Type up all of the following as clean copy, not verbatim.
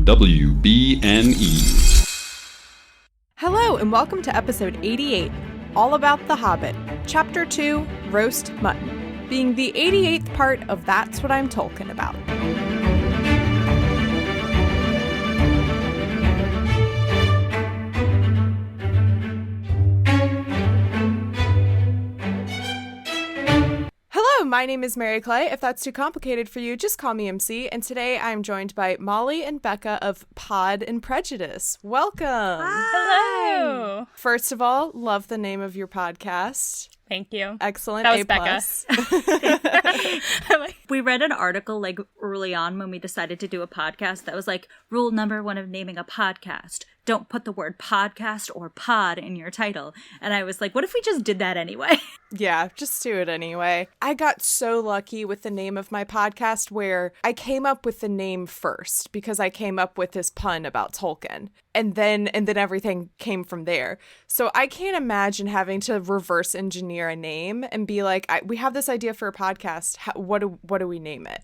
WBNE. Hello and welcome to episode 88, all about The Hobbit, Chapter 2, Roast Mutton, being the 88th part of That's What I'm Tolkien About. Hello, my name is Mary Clay. If that's too complicated for you, just call me MC. And today I'm joined by Molly and Becca of Pod and Prejudice. Welcome. Hi. First of all, love the name of your podcast. Thank you. Excellent. That was A+. Becca. We read an article like early on when we decided to do a podcast that was like, rule number 1 of naming a podcast: don't put the word podcast or pod in your title. And I was like, what if we just did that anyway? Yeah, just do it anyway. I got so lucky with the name of my podcast where I came up with the name first because I came up with this pun about Tolkien. And then everything came from there. So I can't imagine having to reverse engineer a name and be like, we have this idea for a podcast. What do we name it?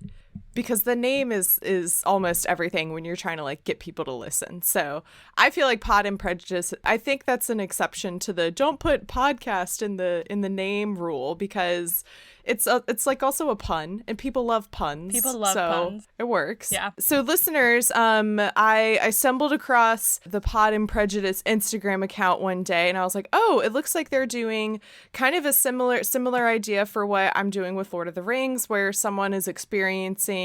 Because the name is almost everything when you're trying to like get people to listen. So I feel like Pod and Prejudice, I think that's an exception to the don't put podcast in the name rule, because it's like also a pun and people love puns. People love puns. It works. Yeah. So listeners, I stumbled across the Pod and Prejudice Instagram account one day and I was like, oh, it looks like they're doing kind of a similar idea for what I'm doing with Lord of the Rings, where someone is experiencing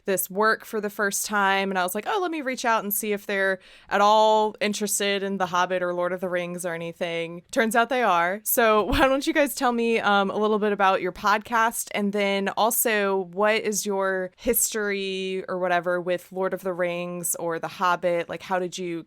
this work for the first time. And I was like, oh, let me reach out and see if they're at all interested in The Hobbit or Lord of the Rings or anything. Turns out they are. So why don't you guys tell me a little bit about your podcast, and then also what is your history or whatever with Lord of the Rings or The Hobbit? Like, how did you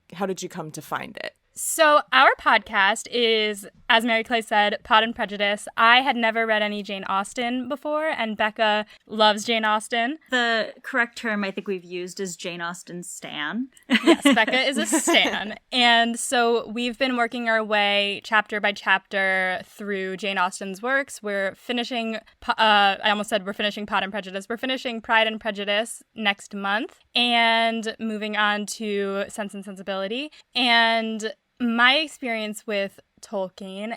come to find it? So our podcast is, as Mary Clay said, Pod and Prejudice. I had never read any Jane Austen before, and Becca loves Jane Austen. The correct term I think we've used is Jane Austen stan. Yes, Becca is a stan. And so we've been working our way chapter by chapter through Jane Austen's works. We're finishing, I almost said we're finishing Pod and Prejudice. We're finishing Pride and Prejudice next month and moving on to Sense and Sensibility. And my experience with Tolkien.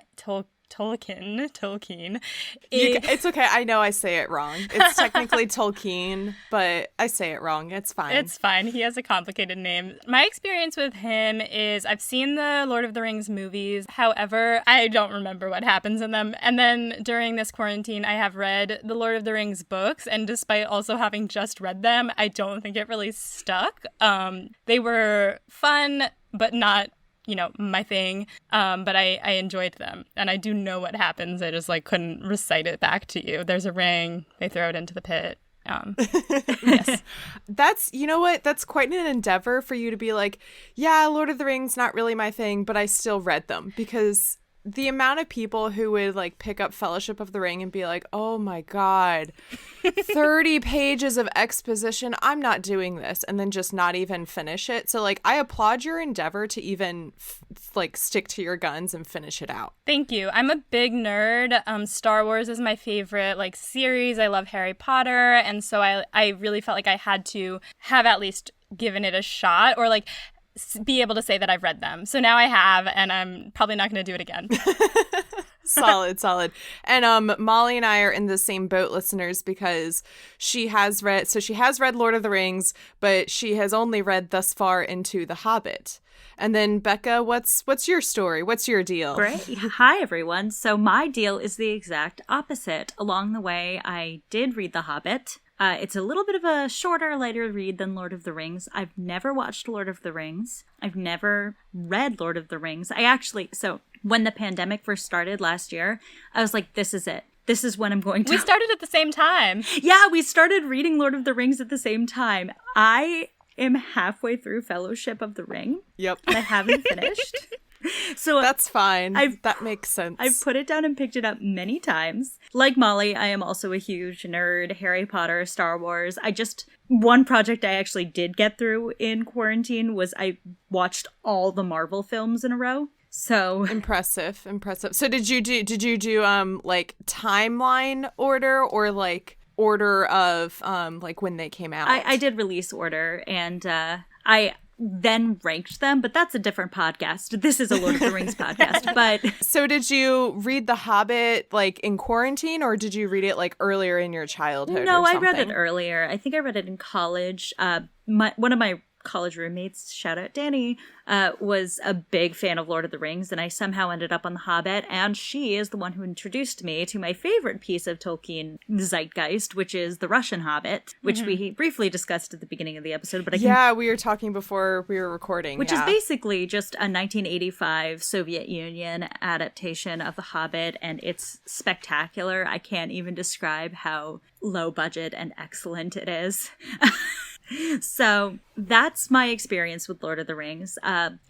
It's okay. I know I say it wrong. It's technically Tolkien, but I say it wrong. It's fine. It's fine. He has a complicated name. My experience with him is I've seen the Lord of the Rings movies. However, I don't remember what happens in them. And then during this quarantine, I have read the Lord of the Rings books. And despite also having just read them, I don't think it really stuck. They were fun, but not my thing, but I enjoyed them, and I do know what happens. I just couldn't recite it back to you. There's a ring, they throw it into the pit. Yes. That's, you know what, that's quite an endeavor for you to be like, yeah, Lord of the Rings, not really my thing, but I still read them, because the amount of people who would pick up Fellowship of the Ring and be like, oh my God, 30 pages of exposition, I'm not doing this, and then just not even finish it. So I applaud your endeavor to even stick to your guns and finish it out. Thank you. I'm a big nerd. Star Wars is my favorite series. I love Harry Potter, and so I really felt like I had to have at least given it a shot, or be able to say that I've read them. So now I have, and I'm probably not going to do it again. Solid. And Molly and I are in the same boat, listeners, because she has read Lord of the Rings, but she has only read thus far into The Hobbit. And then Becca, what's your story? What's your deal? Great. Hi, everyone. So my deal is the exact opposite. Along the way, I did read The Hobbit. It's a little bit of a shorter, lighter read than Lord of the Rings. I've never watched Lord of the Rings. I've never read Lord of the Rings. So when the pandemic first started last year, I was like, this is it. This is when I'm going to... We started at the same time. Yeah, we started reading Lord of the Rings at the same time. I am halfway through Fellowship of the Ring. Yep. And I haven't finished. So that's fine. That makes sense. I've put it down and picked it up many times. Like Molly, I am also a huge nerd. Harry Potter, Star Wars. One project I actually did get through in quarantine was I watched all the Marvel films in a row. So impressive. So did you do timeline order, or order of when they came out? I did release order, and I then ranked them, but that's a different podcast. This is a Lord of the Rings podcast. But so did you read The Hobbit like in quarantine, or did you read it like earlier in your childhood? no, or I something? read it earlier. I think I read it in college. One of my college roommates, shout out Danny, was a big fan of Lord of the Rings, and I somehow ended up on The Hobbit, and she is the one who introduced me to my favorite piece of Tolkien zeitgeist, which is The Russian Hobbit, which we briefly discussed at the beginning of the episode. But we were talking before we were recording. Which is basically just a 1985 Soviet Union adaptation of The Hobbit, and it's spectacular. I can't even describe how low budget and excellent it is. So that's my experience with Lord of the Rings.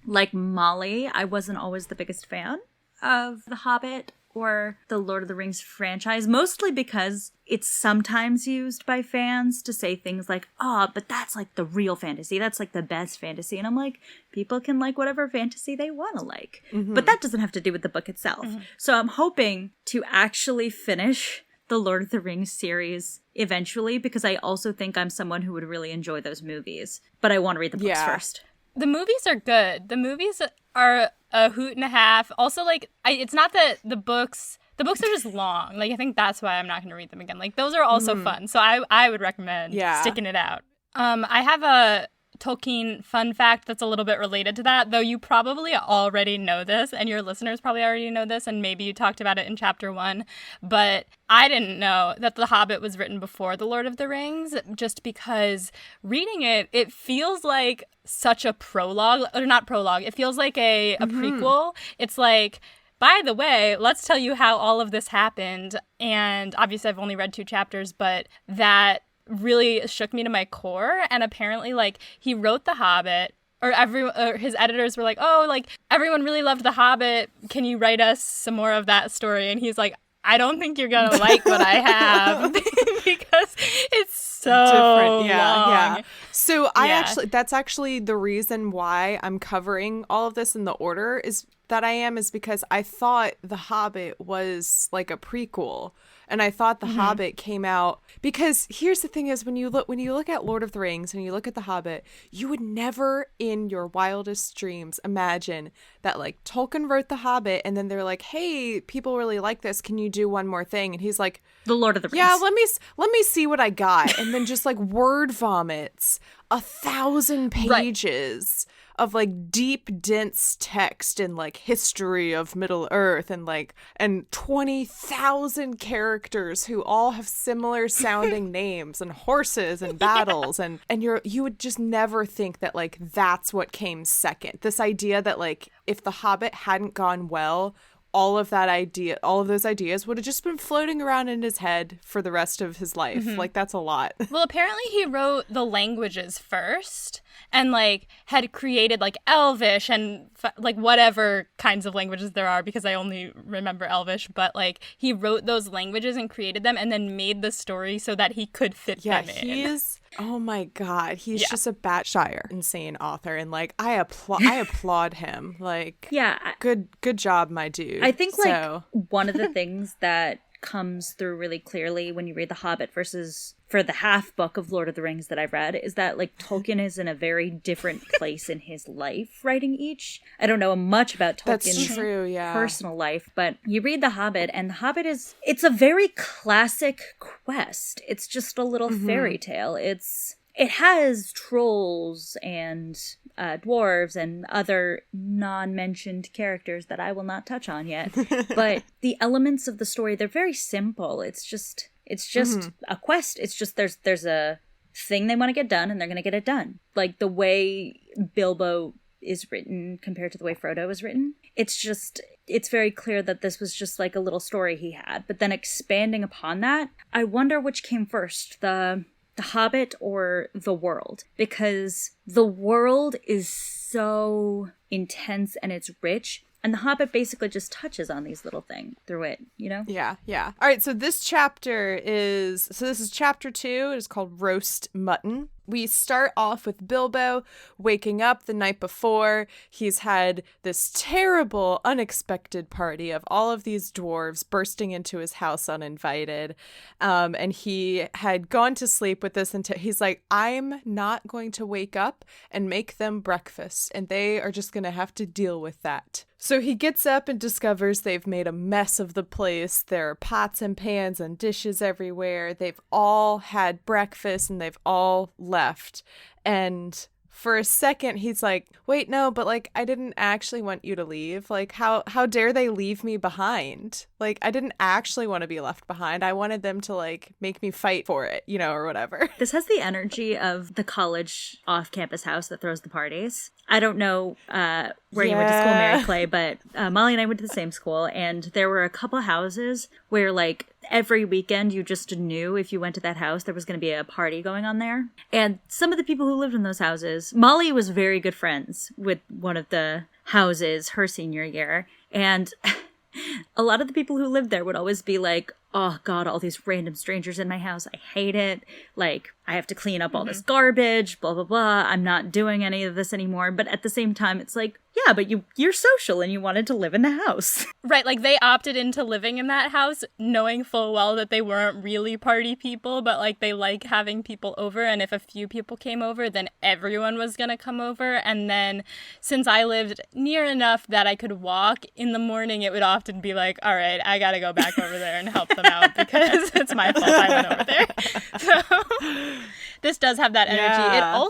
Like Molly, I wasn't always the biggest fan of The Hobbit or the Lord of the Rings franchise, mostly because it's sometimes used by fans to say things like, oh, but that's like the real fantasy. That's like the best fantasy. And I'm like, people can like whatever fantasy they want to like. Mm-hmm. But that doesn't have to do with the book itself. Mm-hmm. So I'm hoping to actually finish the Lord of the Rings series eventually, because I also think I'm someone who would really enjoy those movies. But I want to read the books first. The movies are good. The movies are a hoot and a half. Also, like, it's not that the books are just long. Like, I think that's why I'm not going to read them again. Like, those are also fun. So I would recommend sticking it out. I have a Tolkien fun fact that's a little bit related to that, though you probably already know this, and your listeners probably already know this, and maybe you talked about it in chapter 1, but I didn't know that The Hobbit was written before The Lord of the Rings, just because reading it feels like such a prologue, or not prologue, it feels like a prequel. It's like, by the way, let's tell you how all of this happened, and obviously I've only read 2 chapters, but that really shook me to my core. And apparently, like, he wrote The Hobbit, or his editors were like, oh, like, everyone really loved The Hobbit, can you write us some more of that story? And he's like, I don't think you're gonna like what I have because it's so different. long. So that's actually the reason why I'm covering all of this in the order is because I thought The Hobbit was like a prequel. And I thought The Hobbit came out because here's the thing is when you look at Lord of the Rings and you look at The Hobbit, you would never in your wildest dreams imagine that like Tolkien wrote The Hobbit and then they're like, hey, people really like this. Can you do one more thing? And he's like, The Lord of the Rings. Yeah, let me see what I got. And then just like word vomits 1,000 pages of like deep, dense text and like history of Middle Earth and 20,000 characters who all have similar sounding names and horses and battles and you would just never think that like that's what came second. This idea that like if The Hobbit hadn't gone well, all of those ideas would have just been floating around in his head for the rest of his life. Like, that's a lot. Well, apparently he wrote the languages first and, like, had created, like, Elvish and, like, whatever kinds of languages there are because I only remember Elvish. But, like, he wrote those languages and created them and then made the story so that he could fit them in. Oh my God, he's just a batshire insane author, and like I applaud him. Like, good job, my dude. I think like one of the things that comes through really clearly when you read The Hobbit versus for the half book of Lord of the Rings that I've read is that like Tolkien is in a very different place in his life writing each. I don't know much about Tolkien's personal life, but you read The Hobbit and The Hobbit it's a very classic quest. It's just a little fairy tale. It has trolls and dwarves and other non-mentioned characters that I will not touch on yet. But the elements of the story, they're very simple. It's just a quest. It's just there's a thing they want to get done and they're going to get it done. Like the way Bilbo is written compared to the way Frodo is written. It's very clear that this was just like a little story he had. But then expanding upon that, I wonder which came first, the Hobbit or the world, because the world is so intense and it's rich, and the Hobbit basically just touches on these little things through it, you know? Yeah. All right, so this is chapter 2. It is called Roast Mutton. We start off with Bilbo waking up the night before. He's had this terrible, unexpected party of all of these dwarves bursting into his house uninvited. And he had gone to sleep with this until he's like, I'm not going to wake up and make them breakfast, and they are just going to have to deal with that. So he gets up and discovers they've made a mess of the place. There are pots and pans and dishes everywhere. They've all had breakfast and they've all left. And for a second, he's like, wait, no, but like, I didn't actually want you to leave. Like, how dare they leave me behind? Like, I didn't actually want to be left behind. I wanted them to like make me fight for it, you know, or whatever. This has the energy of the college off-campus house that throws the parties. I don't know where you went to school, Mary Clay, but Molly and I went to the same school, and there were a couple houses where, like, every weekend you just knew if you went to that house there was going to be a party going on there. And some of the people who lived in those houses, Molly was very good friends with one of the houses her senior year, and a lot of the people who lived there would always be like, oh God, all these random strangers in my house. I hate it. Like, I have to clean up all this garbage, blah, blah, blah. I'm not doing any of this anymore. But at the same time, it's like, yeah, but you're social and you wanted to live in the house. Right, like they opted into living in that house knowing full well that they weren't really party people, but like they like having people over, and if a few people came over, then everyone was gonna come over. And then since I lived near enough that I could walk in the morning, it would often be like, all right, I gotta go back over there and help them out because it's my fault I went over there. So this does have that energy. Yeah.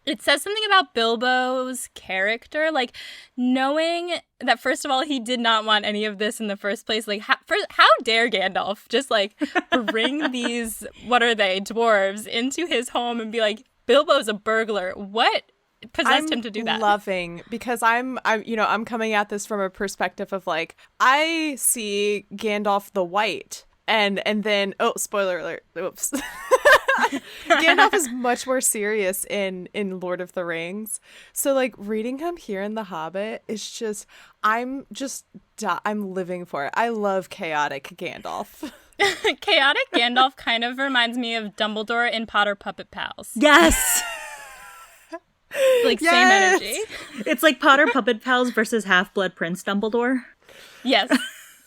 It says something about Bilbo's character, like knowing that, first of all, he did not want any of this in the first place. Like, how dare Gandalf just, like, bring these, what are they, dwarves, into his home and be like, Bilbo's a burglar. What possessed him to do that? I'm loving, because I'm coming at this from a perspective of, like, I see Gandalf the White, and then, oh, spoiler alert, oops. Gandalf is much more serious in Lord of the Rings. So, like, reading him here in The Hobbit is just, I'm living for it. I love chaotic Gandalf. Chaotic Gandalf kind of reminds me of Dumbledore in Potter Puppet Pals. Yes! Like, same energy. It's like Potter Puppet Pals versus Half-Blood Prince Dumbledore. Yes.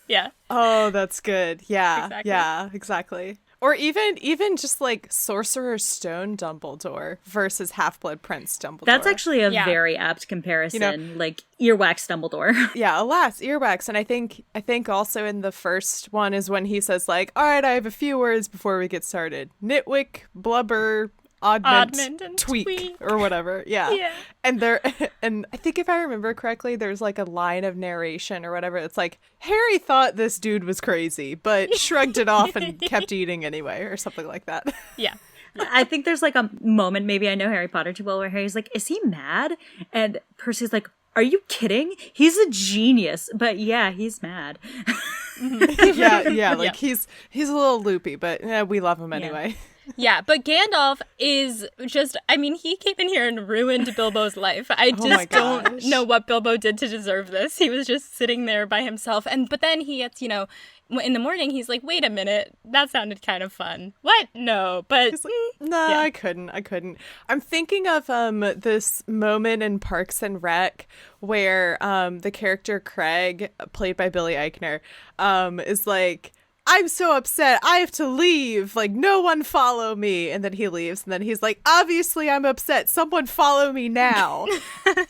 Yeah. Oh, that's good. Yeah. Exactly. Yeah, exactly. Or even just like Sorcerer's Stone Dumbledore versus Half-Blood Prince Dumbledore. That's actually a very apt comparison, like earwax Dumbledore. Yeah, alas, earwax. And I think also in the first one is when he says like, all right, I have a few words before we get started. Nitwick, blubber, oddment and tweak or whatever. Yeah. And I think if I remember correctly, there's like a line of narration or whatever. It's like, Harry thought this dude was crazy, but shrugged it off and kept eating anyway, or something like that. Yeah. I think there's like a moment, maybe I know Harry Potter too well, where Harry's like, is he mad? And Percy's like, are you kidding? He's a genius. But yeah, he's mad. Yeah, like he's a little loopy, but we love him anyway. Yeah, but Gandalf is just, I mean, he came in here and ruined Bilbo's life. I just don't know what Bilbo did to deserve this. He was just sitting there by himself. But then he gets, in the morning, he's like, wait a minute, that sounded kind of fun. What? No, but... Like, no, yeah. I couldn't. I'm thinking of this moment in Parks and Rec where the character Craig, played by Billy Eichner, is like, I'm so upset, I have to leave, like, no one follow me. And then he leaves, and then he's like, obviously I'm upset, someone follow me now.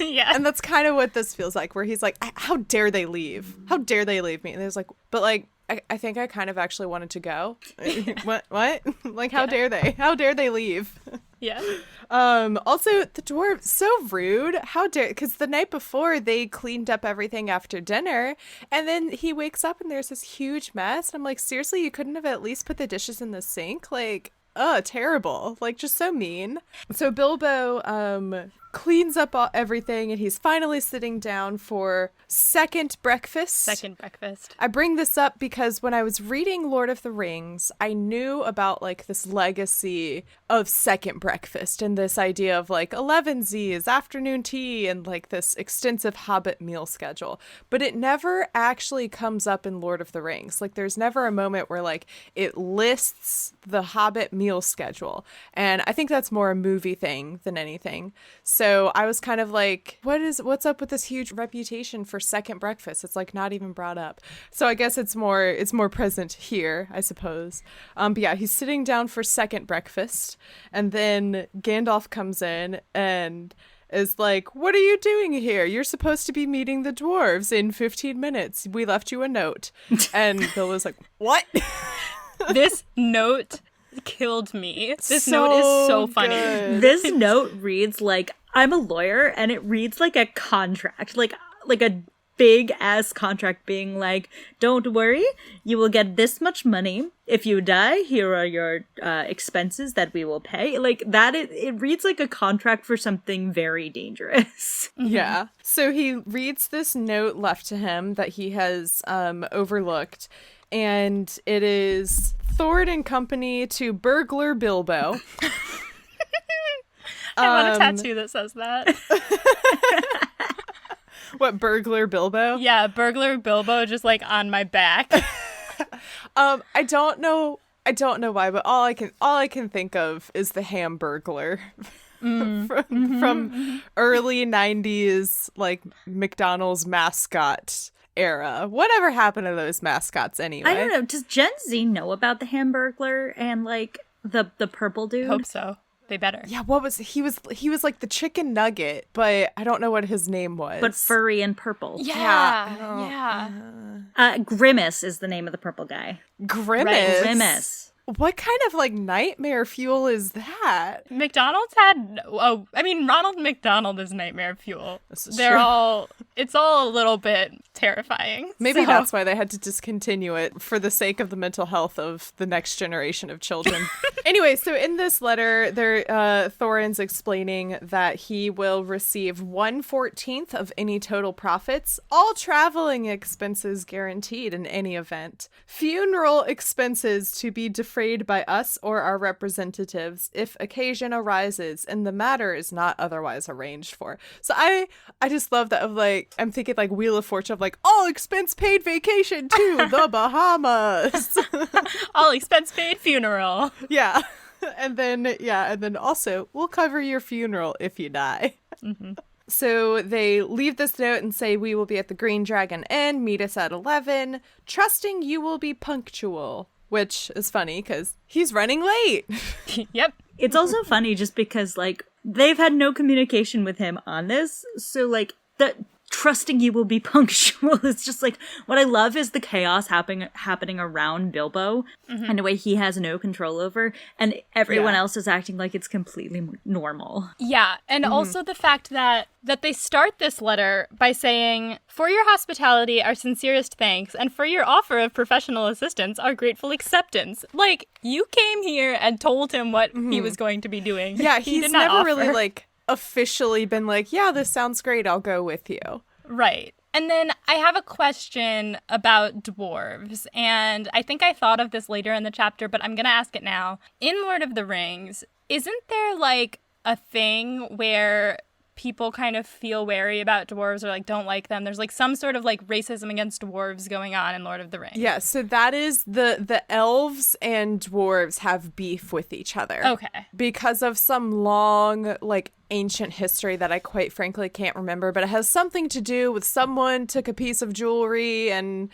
Yeah. And that's kind of what this feels like, where he's like, how dare they leave? How dare they leave me? And there's like, but like, I think I kind of actually wanted to go. What? Like, how dare they? How dare they leave? Yeah. Also, the dwarves, so rude. How dare, because the night before they cleaned up everything after dinner, and then he wakes up and there's this huge mess. And I'm like, seriously, you couldn't have at least put the dishes in the sink? Like, terrible. Like, just so mean. So Bilbo cleans up everything, and he's finally sitting down for second breakfast. I bring this up because when I was reading Lord of the Rings, I knew about like this legacy of second breakfast and this idea of like 11sies, afternoon tea, and like this extensive Hobbit meal schedule. But it never actually comes up in Lord of the Rings. Like there's never a moment where like it lists the Hobbit meal schedule. And I think that's more a movie thing than anything. So I was kind of like, what's up with this huge reputation for second breakfast? It's like not even brought up. So I guess it's more present here, I suppose. But yeah, he's sitting down for second breakfast, and then Gandalf comes in and is like, what are you doing here? You're supposed to be meeting the dwarves in 15 minutes. We left you a note. And Bill was like, what? This note killed me. This note is so funny. Good. This note reads like, I'm a lawyer, and it reads like a contract, like a big ass contract being like, don't worry, you will get this much money. If you die, here are your expenses that we will pay. Like that, it reads like a contract for something very dangerous. Yeah. So he reads this note left to him that he has overlooked, and it is Thorin and company to burglar Bilbo. I want a tattoo that says that. What, burglar Bilbo? Yeah, burglar Bilbo just like on my back. I don't know why, but all I can think of is the Hamburglar from early 90s, like McDonald's mascot era. Whatever happened to those mascots anyway? I don't know. Does Gen Z know about the Hamburglar and like the purple dude? Hope so. They better. Yeah, what was he was like the chicken nugget, but I don't know what his name was. But furry and purple. Yeah. Grimace is the name of the purple guy. Grimace. Right, Grimace. What kind of like nightmare fuel is that? McDonald's had Ronald McDonald is nightmare fuel. This is They're true. all it's all a little bit terrifying. Maybe that's why they had to discontinue it, for the sake of the mental health of the next generation of children. Anyway, so in this letter, Thorin's explaining that he will receive 1/14 of any total profits, all traveling expenses guaranteed in any event, funeral expenses to be defrayed by us or our representatives if occasion arises and the matter is not otherwise arranged for. So I just love that, of like, I'm thinking like Wheel of Fortune, of like, all expense paid vacation to the Bahamas. All expense paid funeral. Yeah. And then also, we'll cover your funeral if you die. Mm-hmm. So they leave this note and say, we will be at the Green Dragon Inn, meet us at 11, trusting you will be punctual. Which is funny because he's running late. Yep. It's also funny just because, like, they've had no communication with him on this. So, like, the trusting you will be punctual is just, like, what I love is the chaos happening around Bilbo in a way he has no control over. And everyone else is acting like it's completely normal. Yeah. And also the fact that they start this letter by saying, for your hospitality, our sincerest thanks, and for your offer of professional assistance, our grateful acceptance. Like, you came here and told him what he was going to be doing. Yeah, he he's did not never offer. really, like, officially been like, yeah, this sounds great, I'll go with you. Right. And then I have a question about dwarves, and I think I thought of this later in the chapter, but I'm going to ask it now. In Lord of the Rings, isn't there, like, a thing where people kind of feel wary about dwarves or like don't like them? There's like some sort of like racism against dwarves going on in Lord of the Rings. Yeah, so that is the elves and dwarves have beef with each other. Okay. Because of some long like ancient history that I quite frankly can't remember, but it has something to do with someone took a piece of jewelry and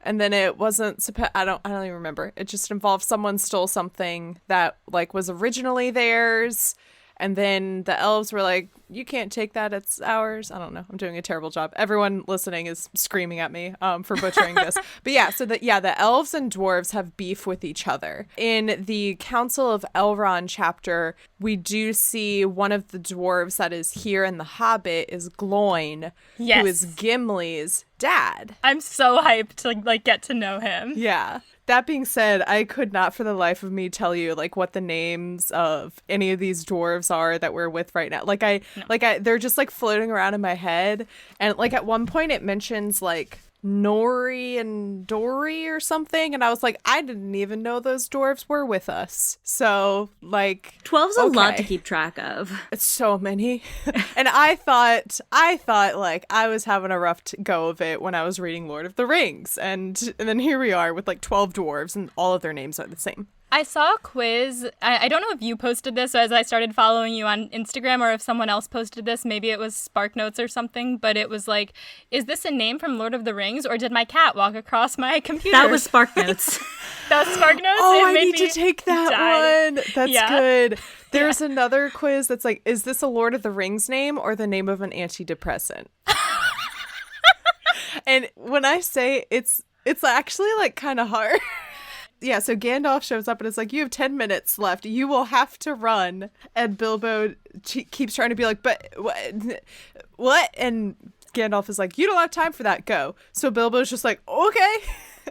then it wasn't I don't even remember. It just involved someone stole something that like was originally theirs. And then the elves were like, you can't take that, it's ours. I don't know. I'm doing a terrible job. Everyone listening is screaming at me for butchering this. But yeah, so the elves and dwarves have beef with each other. In the Council of Elrond chapter, we do see one of the dwarves that is here in the Hobbit is Gloin, yes, who is Gimli's dad. I'm so hyped to like get to know him. Yeah. That being said, I could not for the life of me tell you like what the names of any of these dwarves are that we're with right now. They're just like floating around in my head. And like at one point it mentions like Nori and Dory or something, and I was like, I didn't even know those dwarves were with us. So like 12's a lot to keep track of. It's so many. And I thought like I was having a rough go of it when I was reading Lord of the Rings, and then here we are with like 12 dwarves and all of their names are the same. I saw a quiz. I don't know if you posted this as I started following you on Instagram or if someone else posted this. Maybe it was SparkNotes or something, but it was like, is this a name from Lord of the Rings or did my cat walk across my computer? That was SparkNotes. That was SparkNotes? Oh, I need to take that one. That's good. There's Yeah. another quiz that's like, is this a Lord of the Rings name or the name of an antidepressant? And when I say it's actually like kind of hard. Yeah, so Gandalf shows up and it's like, you have 10 minutes left. You will have to run. And Bilbo keeps trying to be like, but what? And Gandalf is like, you don't have time for that. Go. So Bilbo's just like, okay.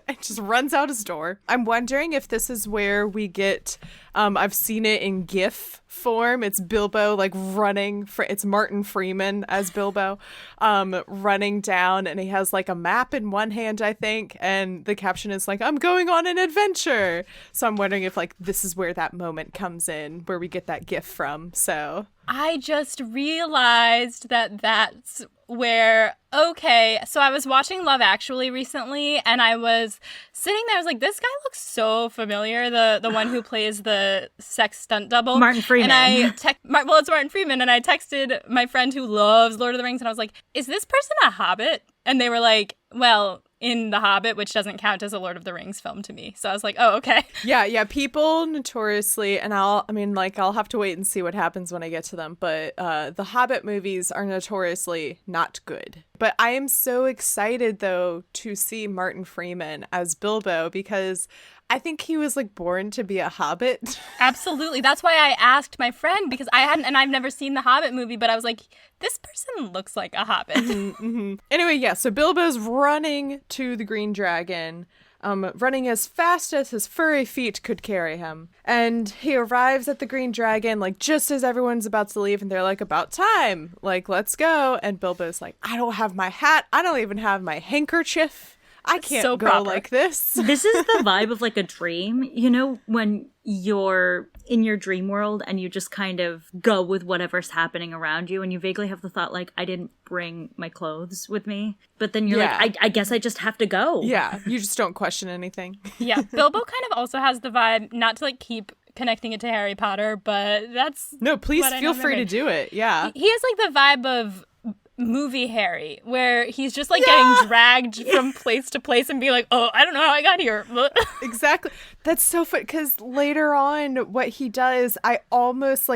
And just runs out his door. I'm wondering if this is where we get, I've seen it in GIF form. It's Bilbo like running, it's Martin Freeman as Bilbo, running down, and he has like a map in one hand, I think, and the caption is like, I'm going on an adventure. So I'm wondering if like this is where that moment comes in, where we get that GIF from. So I just realized that that's where, okay, so I was watching Love Actually recently, and I was sitting there, I was like, this guy looks so familiar, the one who plays the sex stunt double. Martin Freeman. And well, it's Martin Freeman, and I texted my friend who loves Lord of the Rings, and I was like, is this person a Hobbit? And they were like, well, in The Hobbit, which doesn't count as a Lord of the Rings film to me. So I was like, oh, okay. Yeah, people notoriously, and I'll have to wait and see what happens when I get to them, but the Hobbit movies are notoriously not good. But I am so excited, though, to see Martin Freeman as Bilbo, because I think he was like born to be a Hobbit. Absolutely. That's why I asked my friend, because I've never seen the Hobbit movie, but I was like, this person looks like a Hobbit. Mm-hmm. Anyway, yeah, so Bilbo's running to the Green Dragon, running as fast as his furry feet could carry him. And he arrives at the Green Dragon, like, just as everyone's about to leave, and they're like, about time. Like, let's go. And Bilbo's like, I don't have my hat. I don't even have my handkerchief. I can't so go proper. like this. This is the vibe of like a dream. You know, when you're in your dream world and you just kind of go with whatever's happening around you, and you vaguely have the thought like, I didn't bring my clothes with me. But then you're like, I guess I just have to go. Yeah, you just don't question anything. Yeah, Bilbo kind of also has the vibe, not to like keep connecting it to Harry Potter, but that's... No, please feel free to do it. Yeah. He has like the vibe of movie Harry, where he's just like getting dragged from place to place and be like, oh, I don't know how I got here. Exactly. That's so fun, because later on what he does, I almost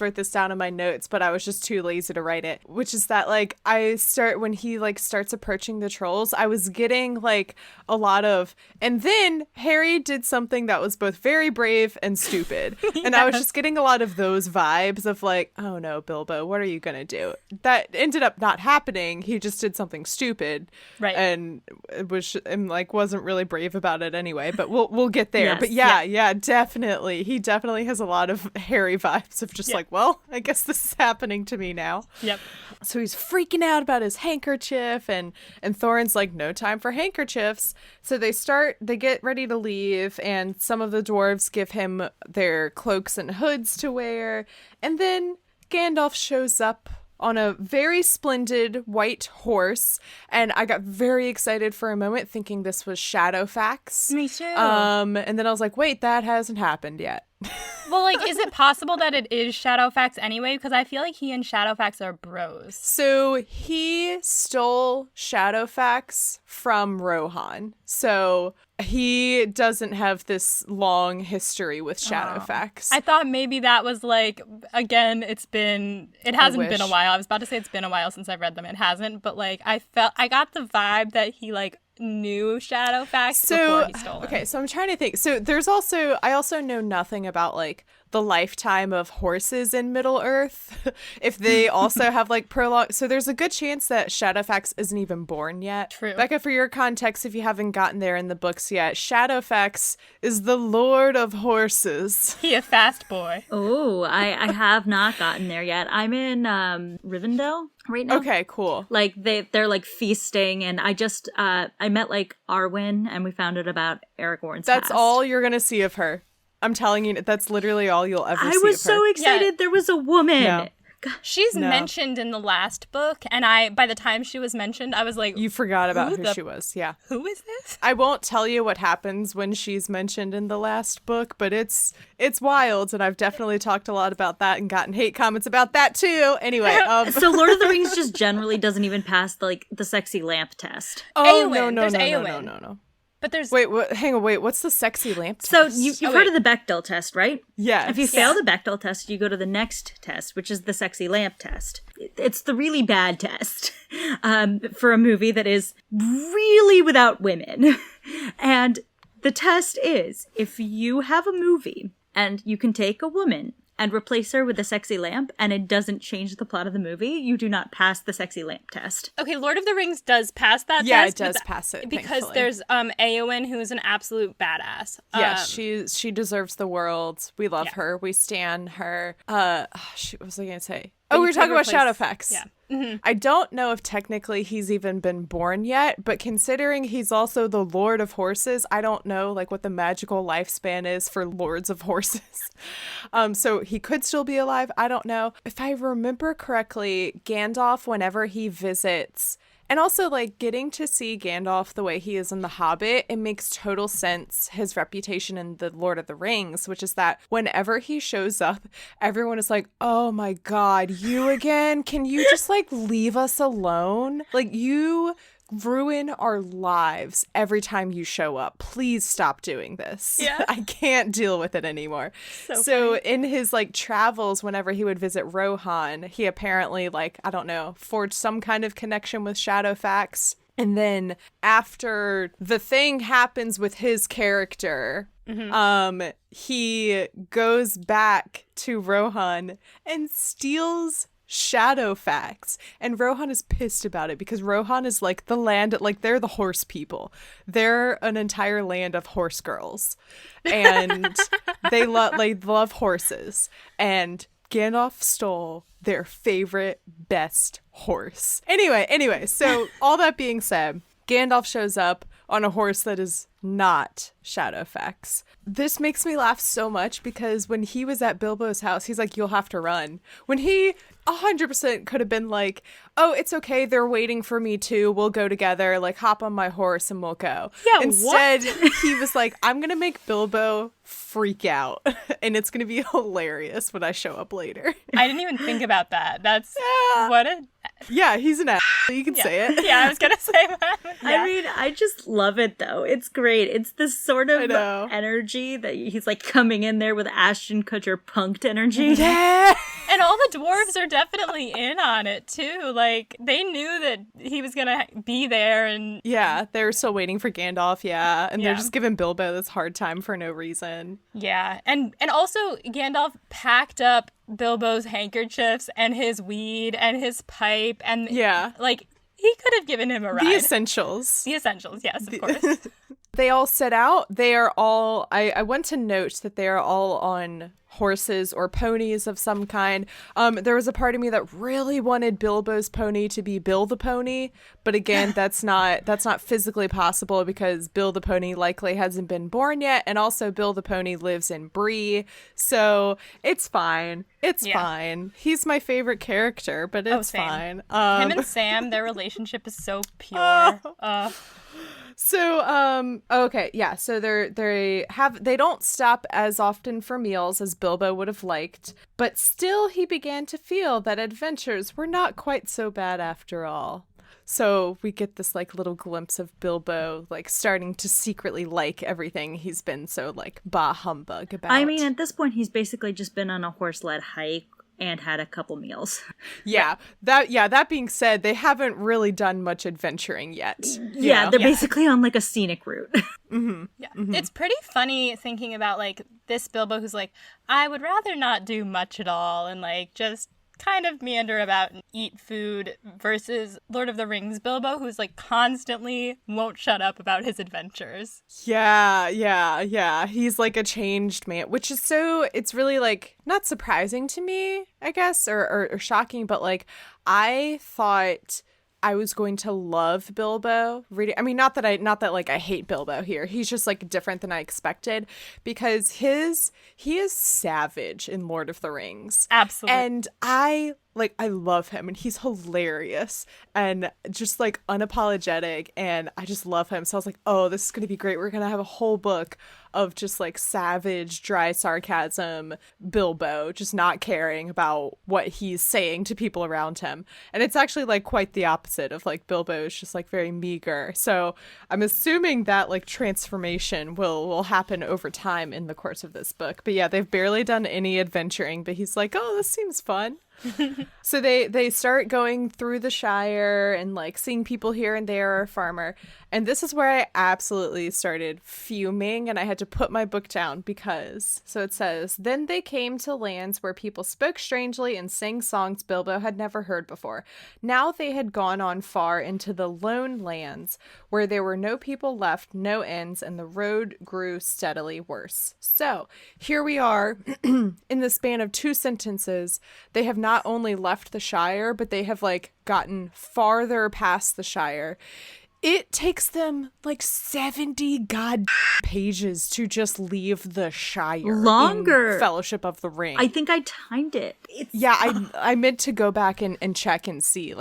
wrote this down in my notes, but I was just too lazy to write it, which is that like when he like starts approaching the trolls, I was getting like a lot of, and then Harry did something that was both very brave and stupid. Yes. And I was just getting a lot of those vibes of like, oh no, Bilbo, what are you gonna do? That ended up not happening. He just did something stupid. Right. And it was, and like wasn't really brave about it anyway, but we'll get there. Yes, But yeah, definitely. He definitely has a lot of Harry vibes of just like, well, I guess this is happening to me now. Yep. So he's freaking out about his handkerchief, and Thorin's like, no time for handkerchiefs. So they get ready to leave, and some of the dwarves give him their cloaks and hoods to wear, and then Gandalf shows up on a very splendid white horse, and I got very excited for a moment thinking this was Shadowfax. Me too. And then I was like, wait, that hasn't happened yet. Well, like, is it possible that it is Shadowfax anyway? Because I feel like he and Shadowfax are bros. So he stole Shadowfax from Rohan. So he doesn't have this long history with Shadowfax. I thought maybe that was like, again, it hasn't been a while. I was about to say it's been a while since I've read them. It hasn't, but like I got the vibe that he like knew Shadowfax before he stole him. Okay, so I'm trying to think. So I also know nothing about like the the lifetime of horses in Middle Earth, if they also have like prologue. So there's a good chance that Shadowfax isn't even born yet. True. Becca, for your context, if you haven't gotten there in the books yet, Shadowfax is the Lord of Horses. He a fast boy. Oh, I have not gotten there yet. I'm in Rivendell right now. Okay, cool. Like they're like feasting, and I just I met like Arwen, and we found out about Aragorn's That's past. all you're gonna see of her. I'm telling you, that's literally all you'll ever see of her. I was so excited. Yeah. There was a woman. No. She's No. mentioned in the last book, and by the time she was mentioned, I was like, You forgot about who she was, yeah. who is this? I won't tell you what happens when she's mentioned in the last book, but it's wild, and I've definitely talked a lot about that and gotten hate comments about that too. Anyway, So Lord of the Rings just generally doesn't even pass the sexy lamp test. oh Éowyn. no, There's no, Éowyn. no. But there's Wait, hang on, wait. What's the sexy lamp test? So you've heard of the Bechdel test, right? Yes. If you fail the Bechdel test, you go to the next test, which is the sexy lamp test. It's the really bad test for a movie that is really without women. And the test is, if you have a movie and you can take a woman and replace her with a sexy lamp, and it doesn't change the plot of the movie, you do not pass the sexy lamp test. okay. Lord of the Rings does pass that Yeah, test. it does but pass it, because thankfully. there's Éowyn, who's an absolute badass. Yes, she deserves the world. We love Yeah. her. We stan her. What was I gonna say? Oh, we were talking about Shadowfax. Yeah. I don't know if technically he's even been born yet, but considering he's also the Lord of Horses, I don't know like what the magical lifespan is for Lords of Horses. So he could still be alive. I don't know. If I remember correctly, Gandalf, whenever he visits, and also, like, getting to see Gandalf the way he is in The Hobbit, it makes total sense, his reputation in The Lord of the Rings, which is that whenever he shows up, everyone is like, oh my god, you again? Can you just, like, leave us alone? Like, you ruin our lives every time you show up. Please stop doing this. Yeah. I can't deal with it anymore. So in his like travels, whenever he would visit Rohan, he apparently like, I don't know, forged some kind of connection with Shadowfax. And then after the thing happens with his character, he goes back to Rohan and steals Shadowfax, and Rohan is pissed about it because Rohan is like the land, like they're the horse people. They're an entire land of horse girls, and they love horses. And Gandalf stole their favorite, best horse. Anyway, so all that being said, Gandalf shows up on a horse that is not Shadowfax. This makes me laugh so much because when he was at Bilbo's house, he's like, you'll have to run. When he 100% could have been like, oh, it's okay, they're waiting for me too, we'll go together, like hop on my horse and we'll go. Yeah, Instead, he was like, I'm gonna make Bilbo freak out and it's gonna be hilarious when I show up later. I didn't even think about that. That's Yeah. what a Yeah, he's an ass. You can say it. Yeah, I was gonna say that. Yeah. I mean, I just love it though. It's great. It's this sort I of know. energy that he's like coming in there with Ashton Kutcher punked energy. Yeah. And all the dwarves are definitely in on it too. Like they knew that he was gonna be there, and Yeah, they're still waiting for Gandalf, yeah. And Yeah. they're just giving Bilbo this hard time for no reason. yeah, and also Gandalf packed up Bilbo's handkerchiefs and his weed and his pipe, and Yeah. like he could have given him a ride. The essentials. The essentials, yes, of course. They all set out. They are all, I want to note that they are all on horses or ponies of some kind. There was a part of me that really wanted Bilbo's pony to be Bill the Pony, but again, that's not physically possible because Bill the Pony likely hasn't been born yet, and also Bill the Pony lives in Bree, so it's fine. It's Yeah. fine. He's my favorite character, but it's same. fine. Him and Sam, their relationship is so pure. So, okay, yeah, so they don't stop as often for meals as Bilbo would have liked, but still he began to feel that adventures were not quite so bad after all. So we get this like little glimpse of Bilbo like starting to secretly like everything he's been so like bah humbug about. I mean, at this point, he's basically just been on a horse-led hike and had a couple meals. That being said, they haven't really done much adventuring yet. Yeah, they're basically on like a scenic route. It's pretty funny thinking about like this Bilbo who's like, I would rather not do much at all and like just kind of meander about and eat food, versus Lord of the Rings Bilbo who's like constantly won't shut up about his adventures. Yeah. He's like a changed man, which is it's really like not surprising to me, I guess, or shocking, but like I thought I was going to love Bilbo reading. I mean, not that I hate Bilbo here. He's just like different than I expected, because he is savage in Lord of the Rings. Absolutely. And I love him, and he's hilarious and just like unapologetic, and I just love him. So I was like, oh, this is going to be great. We're going to have a whole book of just like savage, dry sarcasm Bilbo, just not caring about what he's saying to people around him. And it's actually like quite the opposite of like Bilbo is just like very meager. So I'm assuming that like transformation will happen over time in the course of this book. But yeah, they've barely done any adventuring, but he's like, oh, this seems fun. So they start going through the Shire and like seeing people here and there, a farmer. And this is where I absolutely started fuming, and I had to put my book down because, so it says, then they came to lands where people spoke strangely and sang songs Bilbo had never heard before. Now they had gone on far into the lone lands where there were no people left, no inns, and the road grew steadily worse. So here we are in the span of 2 sentences. They have not only left the Shire, but they have like gotten farther past the Shire. It takes them like 70 pages to just leave the Shire. Longer. In Fellowship of the Ring. I think I timed it. I meant to go back and check and see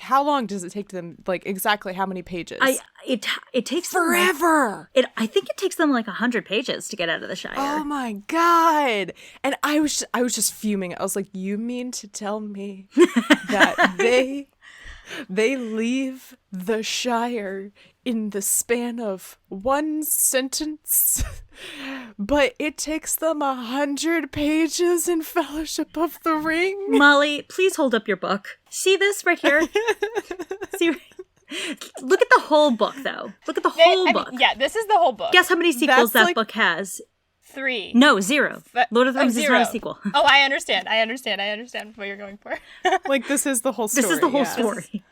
how long does it take them, like exactly how many pages? It takes forever. I think it takes them like 100 pages to get out of the Shire. Oh my God. And I was just fuming. I was like, you mean to tell me that they leave the Shire in the span of 1 sentence, but it takes them 100 pages in Fellowship of the Ring? Molly, please hold up your book. See this right here? See, look at the whole book, though. Look at the whole book. This is the whole book. Guess how many sequels that book has? 3. No, 0. Lord of the Rings 0. is not a sequel. Oh, I understand what you're going for. Like, this is the whole story. This is the whole story.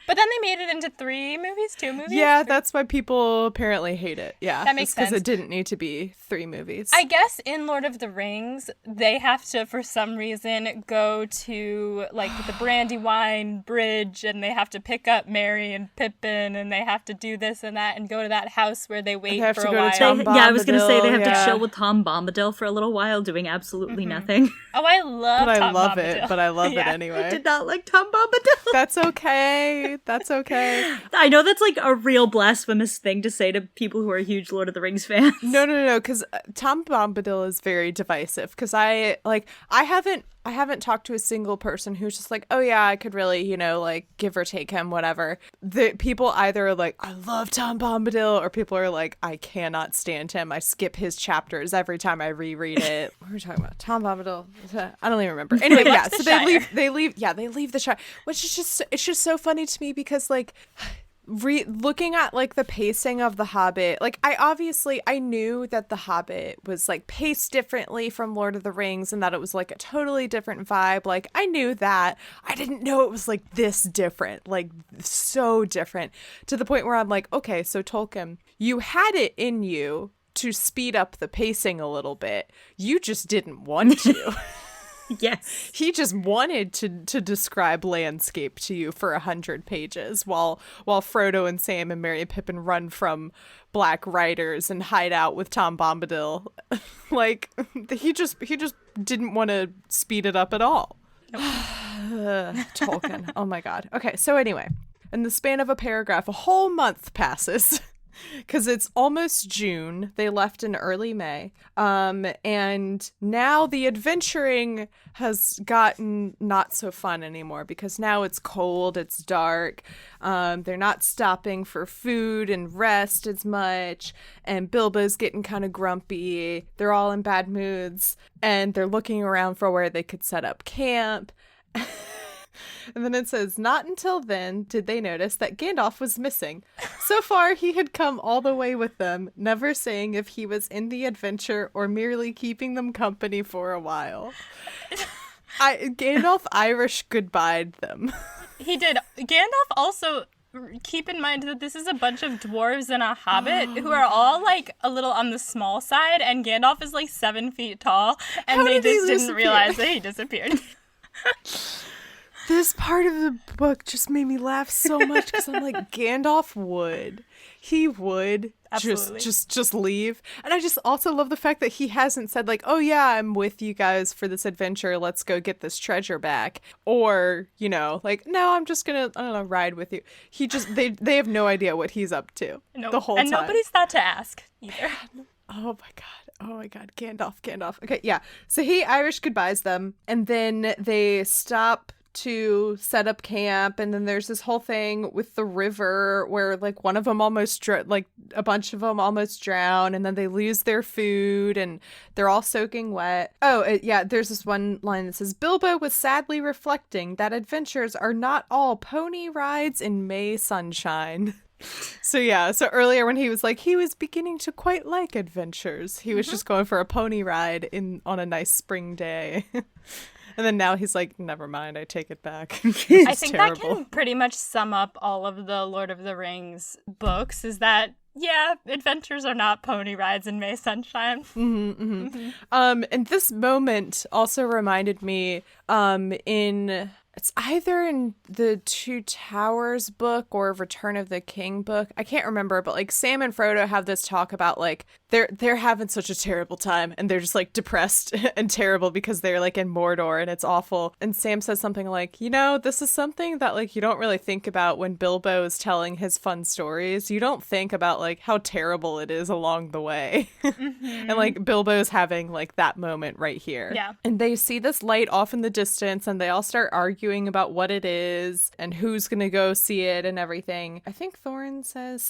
But then they made it into 3 movies, 2 movies? Yeah, that's why people apparently hate it. Yeah, that makes sense. Because it didn't need to be 3 movies. I guess in Lord of the Rings, they have to, for some reason, go to, like, the Brandywine Bridge, and they have to pick up Merry and Pippin, and they have to do this and that, and go to that house where they wait for a while. I was going to say they have to chill with Tom Bombadil for a little while, doing absolutely nothing. Oh, I love Tom Bombadil. But I love it anyway. I did not like Tom Bombadil. That's okay. That's okay. I know that's like a real blasphemous thing to say to people who are huge Lord of the Rings fans. No, because Tom Bombadil is very divisive. Because I haven't talked to a single person who's just like, oh yeah, I could really, like give or take him, whatever. The people either are like, I love Tom Bombadil, or people are like, I cannot stand him. I skip his chapters every time I reread it. What are we talking about? Tom Bombadil? I don't even remember. Anyway, yeah. So they leave the Shire, which is it's just so funny to me because like. Looking at like the pacing of The Hobbit, like I knew that The Hobbit was like paced differently from Lord of the Rings and that it was like a totally different vibe. Like I knew that. I didn't know it was like this different, like so different, to the point where I'm like, okay, so Tolkien, you had it in you to speed up the pacing a little bit. You just didn't want to. Yes. He just wanted to describe landscape to you for 100 pages while Frodo and Sam and Merry and Pippin run from Black Riders and hide out with Tom Bombadil. Like, he just didn't want to speed it up at all. Tolkien. Oh my God. Okay, so anyway, in the span of a paragraph, a whole month passes. because it's almost June. They left in early May. And now the adventuring has gotten not so fun anymore because now it's cold, it's dark. They're not stopping for food and rest as much. And Bilbo's getting kind of grumpy. They're all in bad moods. And they're looking around for where they could set up camp. And then it says, not until then did they notice that Gandalf was missing. So far, he had come all the way with them, never saying if he was in the adventure or merely keeping them company for a while. Gandalf Irish goodbyed them. He did. Gandalf also, keep in mind that this is a bunch of dwarves and a hobbit who are all like a little on the small side, and Gandalf is like 7 feet tall, and they just didn't realize that he disappeared. This part of the book just made me laugh so much because I'm like, Gandalf would. He would just leave. And I just also love the fact that he hasn't said like, oh yeah, I'm with you guys for this adventure. Let's go get this treasure back. Or, you know, like, no, I'm just gonna, I don't know, ride with you. He just, they have no idea what he's up to the whole time. And nobody's thought to ask either. Oh my god, Gandalf. Okay, yeah. So he Irish goodbyes them, and then they stop to set up camp, and then there's this whole thing with the river where like one of them almost a bunch of them almost drown, and then they lose their food and they're all soaking wet. There's this one line that says, Bilbo was sadly reflecting that adventures are not all pony rides in May sunshine. So earlier when he was like, he was beginning to quite like adventures, he was just going for a pony ride on a nice spring day. And then now he's like, never mind, I take it back. I think terrible. That can pretty much sum up all of the Lord of the Rings books, is that, yeah, adventures are not pony rides in May sunshine. And this moment also reminded me it's either in the Two Towers book or Return of the King book. I can't remember, but like Sam and Frodo have this talk about like they're having such a terrible time and they're just like depressed and terrible because they're like in Mordor and it's awful. And Sam says something like, you know, this is something that like you don't really think about when Bilbo is telling his fun stories. You don't think about like how terrible it is along the way. And like Bilbo's having like that moment right here. Yeah. And they see this light off in the distance and they all start arguing about what it is and who's gonna go see it and everything. I think someone says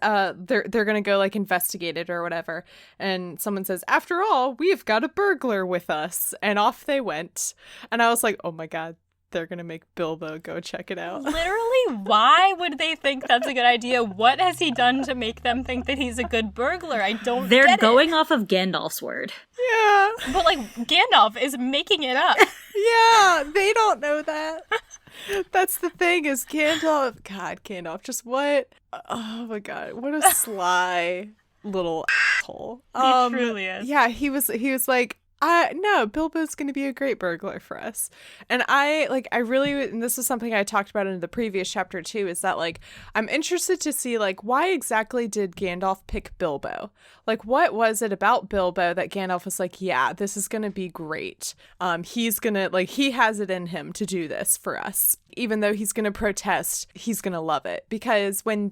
they're gonna go like investigate it or whatever, and someone says, after all, we've got a burglar with us, and off they went. And I was like, oh my god, they're gonna make Bilbo go check it out. Literally, why would they think that's a good idea? What has he done to make them think that he's a good burglar? They're going off of Gandalf's word. Yeah. But like, Gandalf is making it up. Yeah, they don't know that. That's the thing, is Gandalf, just what? Oh my god, what a sly little asshole. He truly is. Yeah, he was like, no, Bilbo's going to be a great burglar for us. And and this is something I talked about in the previous chapter too, is that like, I'm interested to see like, why exactly did Gandalf pick Bilbo? Like, what was it about Bilbo that Gandalf was like, yeah, this is going to be great. He's going to like, he has it in him to do this for us. Even though he's going to protest, he's going to love it. Because when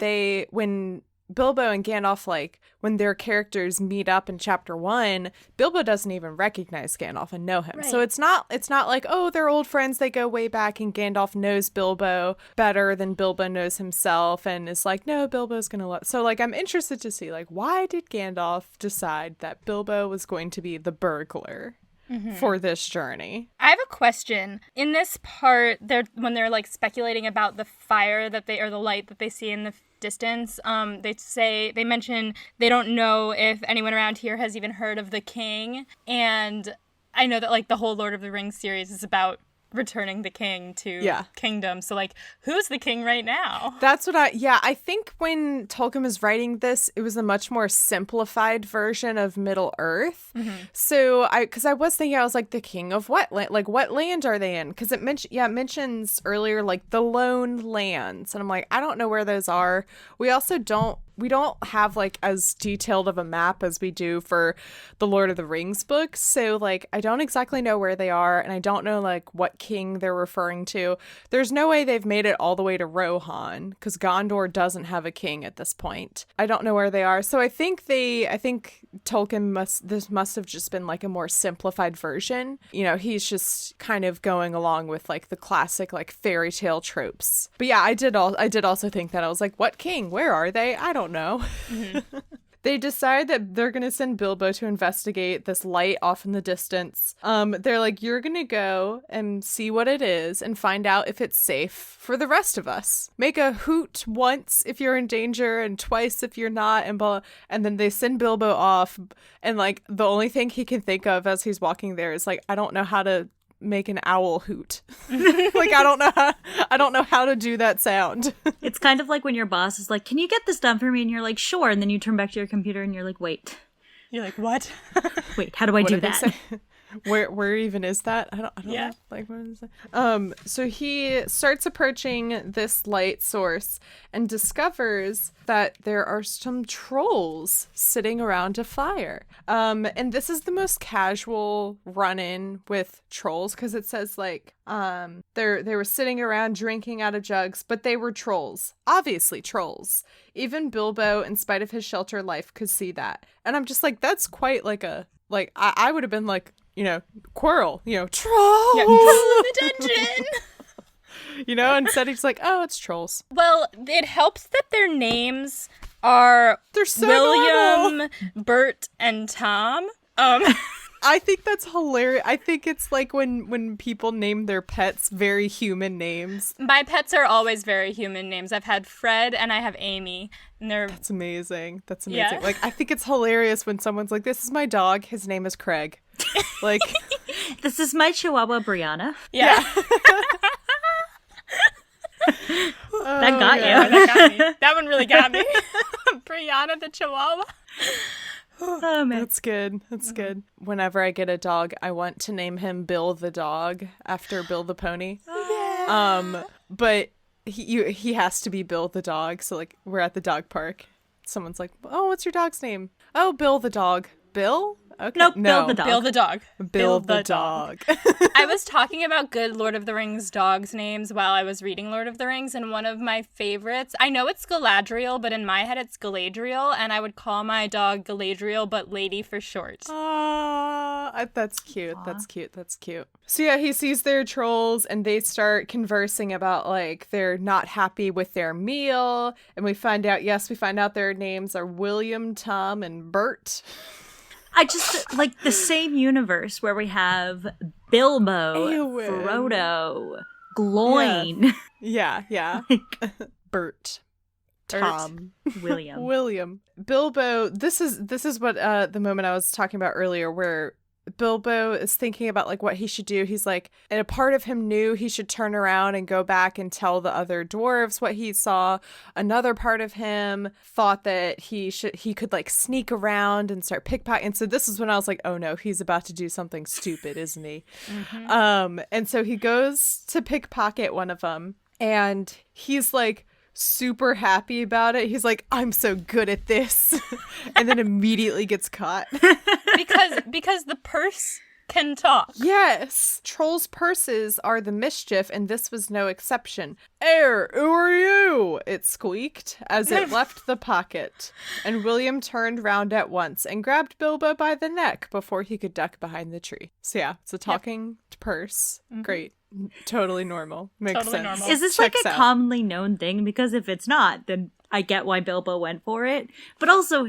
Bilbo and Gandalf, like, when their characters meet up in chapter 1, Bilbo doesn't even recognize Gandalf and know him. Right. So it's not like, oh, they're old friends, they go way back, and Gandalf knows Bilbo better than Bilbo knows himself, and is like, no, Bilbo's gonna love. So, like, I'm interested to see, like, why did Gandalf decide that Bilbo was going to be the burglar for this journey? I have a question. In this part, when they're like speculating about the fire or the light that they see in the distance, they mention they don't know if anyone around here has even heard of the king. And I know that like the whole Lord of the Rings series is about returning the king to kingdom. So like, who's the king right now? That's what I think when Tolkien was writing this, it was a much more simplified version of Middle Earth. So because I was thinking, I was like, the king of what land? Like, what land are they in? Because it mentions earlier like the Lone Lands, and I'm like, I don't know where those are. We don't have like as detailed of a map as we do for the Lord of the Rings books. So like, I don't exactly know where they are, and I don't know like what king they're referring to. There's no way they've made it all the way to Rohan, because Gondor doesn't have a king at this point. I don't know where they are. So I think Tolkien this must have just been like a more simplified version. You know, he's just kind of going along with like the classic like fairy tale tropes. But yeah, I did also think that. I was like, what king? Where are they? I don't know. Mm-hmm. They decide that they're going to send Bilbo to investigate this light off in the distance. They're like, you're going to go and see what it is and find out if it's safe for the rest of us. Make a hoot once if you're in danger and twice if you're not. And then they send Bilbo off. And like the only thing he can think of as he's walking there is like, I don't know how to make an owl hoot. Like I don't know how to do that sound. It's kind of like when your boss is like, can you get this done for me? And you're like, sure. And then you turn back to your computer and you're like, wait. You're like, what? Wait, how do I do that? Where even is that? I don't know. Like, what is that? So he starts approaching this light source and discovers that there are some trolls sitting around a fire. And this is the most casual run-in with trolls, because it says like they were sitting around drinking out of jugs, but they were trolls. Obviously trolls. Even Bilbo, in spite of his sheltered life, could see that. And I'm just like, that's quite like I would have been like, you know, Quirrell, you know, trolls. Yeah, troll in the dungeon. You know, instead he's like, oh, it's trolls. Well, it helps that their names are so William, normal. Bert, and Tom. I think that's hilarious. I think it's like when people name their pets very human names. My pets are always very human names. I've had Fred and I have Amy. And That's amazing. Yeah. Like, I think it's hilarious when someone's like, this is my dog. His name is Craig. Like, this is my Chihuahua, Brianna. Yeah. That got you. That got me. That one really got me. Brianna the Chihuahua. Oh, man. That's good. That's good. Whenever I get a dog, I want to name him Bill the dog after Bill the pony. Yeah. But he has to be Bill the dog. So like we're at the dog park. Someone's like, "Oh, what's your dog's name?" "Oh, Bill the dog." Bill? Okay. Nope, no. Bill the dog. Bill the dog. Bill the dog. I was talking about good Lord of the Rings dogs' names while I was reading Lord of the Rings, and one of my favorites, I know it's Galadriel, but in my head it's Galadriel, and I would call my dog Galadriel, but Lady for short. That's cute. Aww. That's cute. So yeah, he sees their trolls, and they start conversing about, like, they're not happy with their meal, and we find out their names are William, Tom, and Bert. I just like the same universe where we have Bilbo, Eowyn. Frodo, Gloin. Yeah. Bert. Tom. William. Bilbo, this is what the moment I was talking about earlier, where Bilbo is thinking about like what he should do. He's like, and a part of him knew he should turn around and go back and tell the other dwarves what he saw. Another part of him thought that he could like sneak around and start pickpocketing. And so this is when I was like, oh no, he's about to do something stupid, isn't he? Mm-hmm. And so he goes to pickpocket one of them, and he's like super happy about it. He's like, I'm so good at this. And then immediately gets caught. because the purse can talk. Yes. Trolls' purses are the mischief, and this was no exception. "Who are you?" it squeaked as it left the pocket. And William turned round at once and grabbed Bilbo by the neck before he could duck behind the tree. So yeah, it's a talking purse. Mm-hmm. Great. Totally normal. Makes totally sense. Normal. Is this Checks like a out. commonly known thing? Because if it's not, then I get why Bilbo went for it. But also,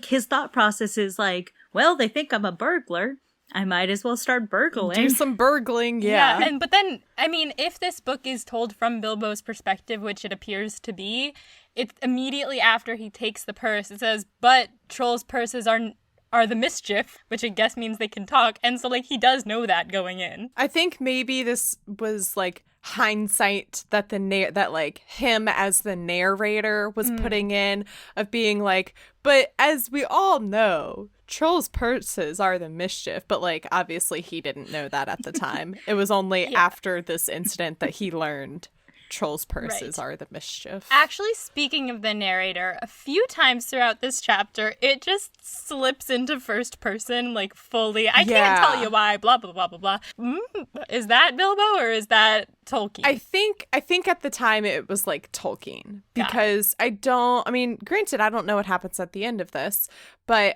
his thought process is like, well, they think I'm a burglar. I might as well start burgling. Do some burgling, yeah. But then, I mean, if this book is told from Bilbo's perspective, which it appears to be, it's immediately after he takes the purse. It says, but trolls' purses are the mischief, which I guess means they can talk. And so, like, he does know that going in. I think maybe this was, like, hindsight that that like him as the narrator was putting in, of being like, but as we all know, trolls' purses are the mischief. But, like, obviously he didn't know that at the time. It was only after this incident that he learned. trolls' purses are the mischief. Actually, speaking of the narrator, a few times throughout this chapter, it just slips into first person, like, fully. I can't tell you why, blah, blah, blah, blah, blah. Is that Bilbo or is that Tolkien? I think at the time it was, like, Tolkien. Because granted, I don't know what happens at the end of this, but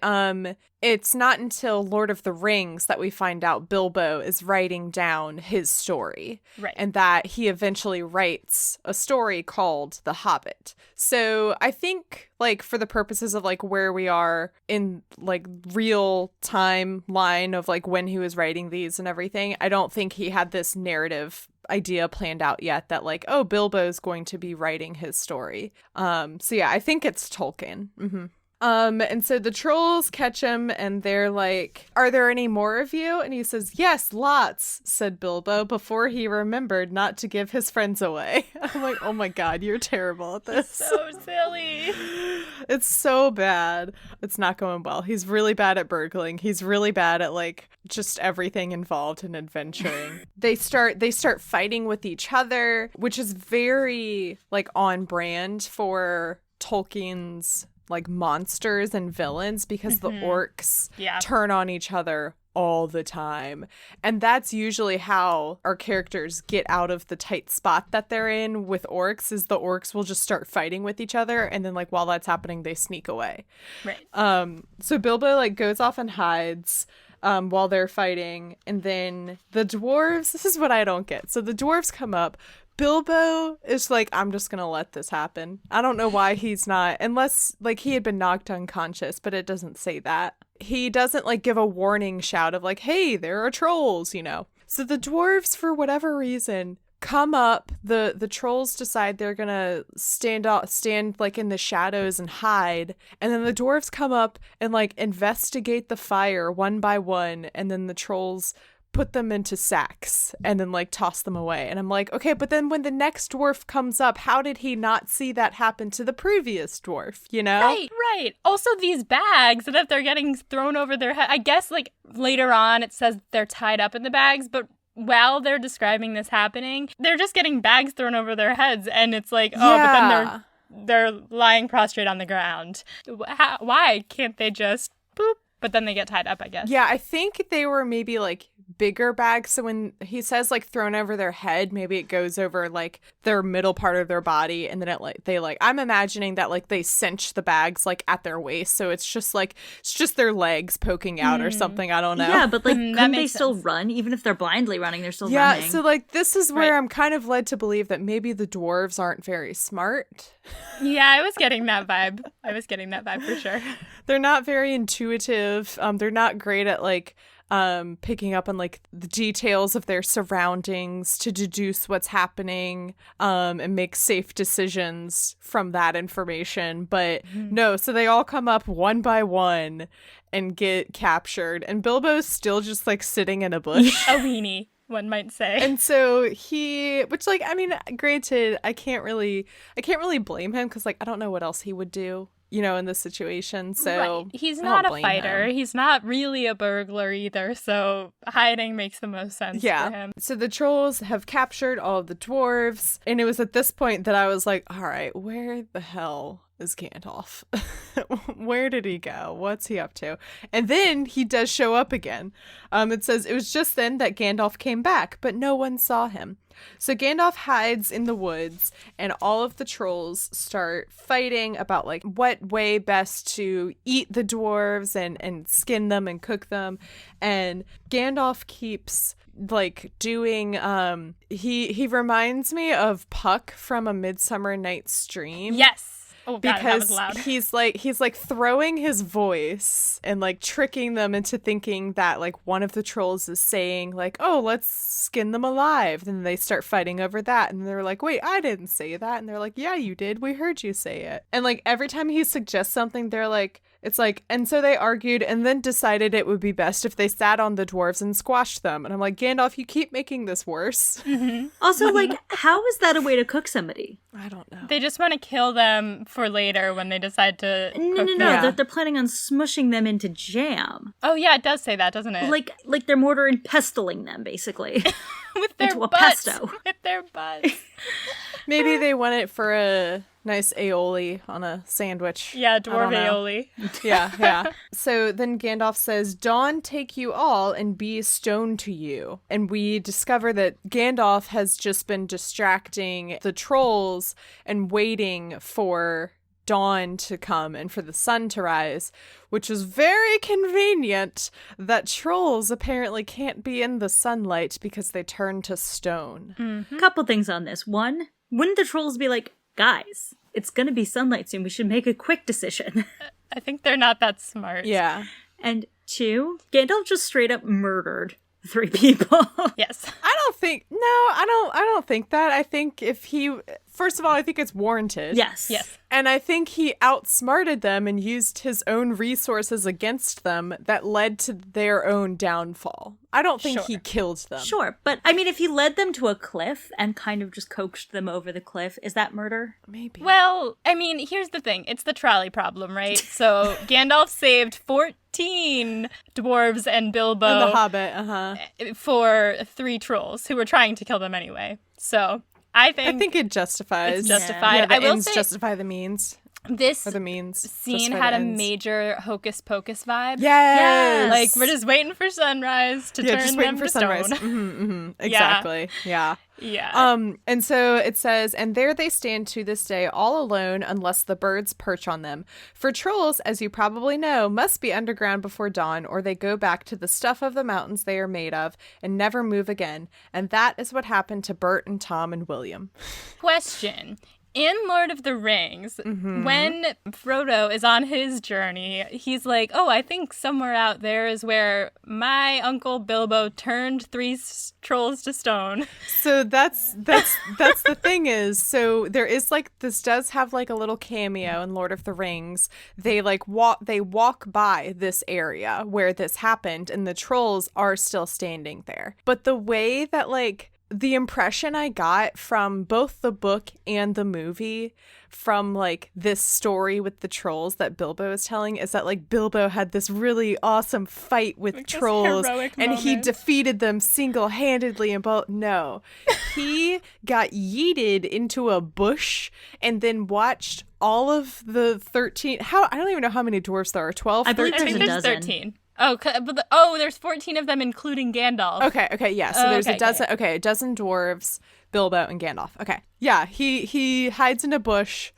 it's not until Lord of the Rings that we find out Bilbo is writing down his story. Right. And that he eventually writes a story called The Hobbit. So I think, like, for the purposes of, like, where we are in, like, real timeline of, like, when he was writing these and everything, I don't think he had this narrative idea planned out yet that, like, oh, Bilbo's going to be writing his story. So yeah, I think it's Tolkien. Mm-hmm. And so the trolls catch him and they're like, are there any more of you? And he says, yes, lots, said Bilbo before he remembered not to give his friends away. I'm like, oh my God, you're terrible at this. So silly. It's so bad. It's not going well. He's really bad at burgling. He's really bad at, like, just everything involved in adventuring. They start fighting with each other, which is very, like, on brand for Tolkien's, like, monsters and villains, because the orcs turn on each other all the time. And that's usually how our characters get out of the tight spot that they're in with orcs, is the orcs will just start fighting with each other, and then, like, while that's happening, they sneak away. Right. So Bilbo, like, goes off and hides while they're fighting, and then the dwarves, this is what I don't get. So the dwarves come up. Bilbo is like, I'm just gonna let this happen. I don't know why he's not, unless, like, he had been knocked unconscious, but it doesn't say that. He doesn't, like, give a warning shout of, like, hey, there are trolls, you know. So the dwarves, for whatever reason, come up. The trolls decide they're gonna stand like in the shadows and hide, and then the dwarves come up and, like, investigate the fire one by one, and then the trolls put them into sacks and then, like, toss them away. And I'm like, okay, but then when the next dwarf comes up, how did he not see that happen to the previous dwarf, you know? Right. Also, these bags, that they're getting thrown over their head, I guess, like, later on it says they're tied up in the bags, but while they're describing this happening, they're just getting bags thrown over their heads, and it's like, oh, but then they're lying prostrate on the ground. Why can't they just boop? But then they get tied up, I guess. Yeah, I think they were maybe, like, bigger bags. So when he says, like, thrown over their head, maybe it goes over, like, their middle part of their body, and then I'm imagining that, like, they cinch the bags, like, at their waist, so it's just their legs poking out or something. I don't know. Yeah, but, like, couldn't they still run? Even if they're blindly running, they're still running. Yeah, so, like, this is where I'm kind of led to believe that maybe the dwarves aren't very smart. Yeah, I was getting that vibe. For sure. They're not very intuitive. They're not great at, like, picking up on, like, the details of their surroundings to deduce what's happening, and make safe decisions from that information. But no, so they all come up one by one and get captured, and Bilbo's still just, like, sitting in a bush. A weenie, one might say. And so which, like, I mean, granted, I can't really blame him, because, like, I don't know what else he would do, you know, in this situation. So he's not a fighter. He's not really a burglar either. So hiding makes the most sense for him. So the trolls have captured all of the dwarves. And it was at this point that I was like, all right, where the hell is Gandalf? Where did he go? What's he up to? And then he does show up again. It says it was just then that Gandalf came back, but no one saw him. So Gandalf hides in the woods, and all of the trolls start fighting about, like, what way best to eat the dwarves and skin them and cook them. And Gandalf keeps, like, doing he reminds me of Puck from A Midsummer Night's Dream. Yes. Oh, God, because that was loud. he's like throwing his voice and, like, tricking them into thinking that, like, one of the trolls is saying, like, oh, let's skin them alive. Then they start fighting over that, and they're like, wait, I didn't say that. And they're like, yeah, you did. We heard you say it. And, like, every time he suggests something, they're like, it's like, and so they argued and then decided it would be best if they sat on the dwarves and squashed them. And I'm like, Gandalf, you keep making this worse. Mm-hmm. Also, like, how is that a way to cook somebody? I don't know. They just want to kill them for later when they decide to cook them. No. They're planning on smushing them into jam. Oh, yeah, it does say that, doesn't it? Like they're mortar and pestling them, basically. With their into a butts. pesto. With their butts. Maybe they want it for a nice aioli on a sandwich. Yeah, dwarf aioli. Yeah. So then Gandalf says, Dawn take you all and be a stone to you. And we discover that Gandalf has just been distracting the trolls and waiting for dawn to come and for the sun to rise, which is very convenient that trolls apparently can't be in the sunlight because they turn to stone. Mm-hmm. Couple things on this. One, wouldn't the trolls be like, guys, it's gonna be sunlight soon, we should make a quick decision? I think they're not that smart. Yeah. And two, Gandalf just straight up murdered 3 people. Yes. I don't think that. I think first of all, I think it's warranted. Yes. And I think he outsmarted them and used his own resources against them that led to their own downfall. I don't think he killed them. Sure, but I mean, if he led them to a cliff and kind of just coaxed them over the cliff, is that murder? Maybe. Well, I mean, here's the thing. It's the trolley problem, right? So Gandalf saved 14 dwarves and Bilbo. And the Hobbit, for 3 trolls who were trying to kill them anyway. So I think it justifies. It's justified. Yeah, the I will ends say justify the means. This or the means scene had a major Hocus Pocus vibe. Yes. Like, we're just waiting for sunrise to turn just them waiting for to sunrise. stone. Exactly. Yeah. And so it says, and there they stand to this day all alone unless the birds perch on them. For trolls, as you probably know, must be underground before dawn, or they go back to the stuff of the mountains they are made of and never move again. And that is what happened to Bert and Tom and William. Question. In Lord of the Rings, when Frodo is on his journey, he's like, oh, I think somewhere out there is where my Uncle Bilbo turned 3 trolls to stone. So that's the thing is, so there is like, this does have like a little cameo in Lord of the Rings. They walk by this area where this happened and the trolls are still standing there. But the way that like, the impression I got from both the book and the movie from like this story with the trolls that Bilbo is telling is that like Bilbo had this really awesome fight with like trolls and he defeated them single-handedly and no, he got yeeted into a bush and then watched all of the 13 I don't even know how many dwarves there are. 12, I believe 13? I think there's 13. There's 14 of them, including Gandalf. Okay, yeah. So there's a dozen dwarves, Bilbo, and Gandalf. Okay, yeah. He hides in a bush.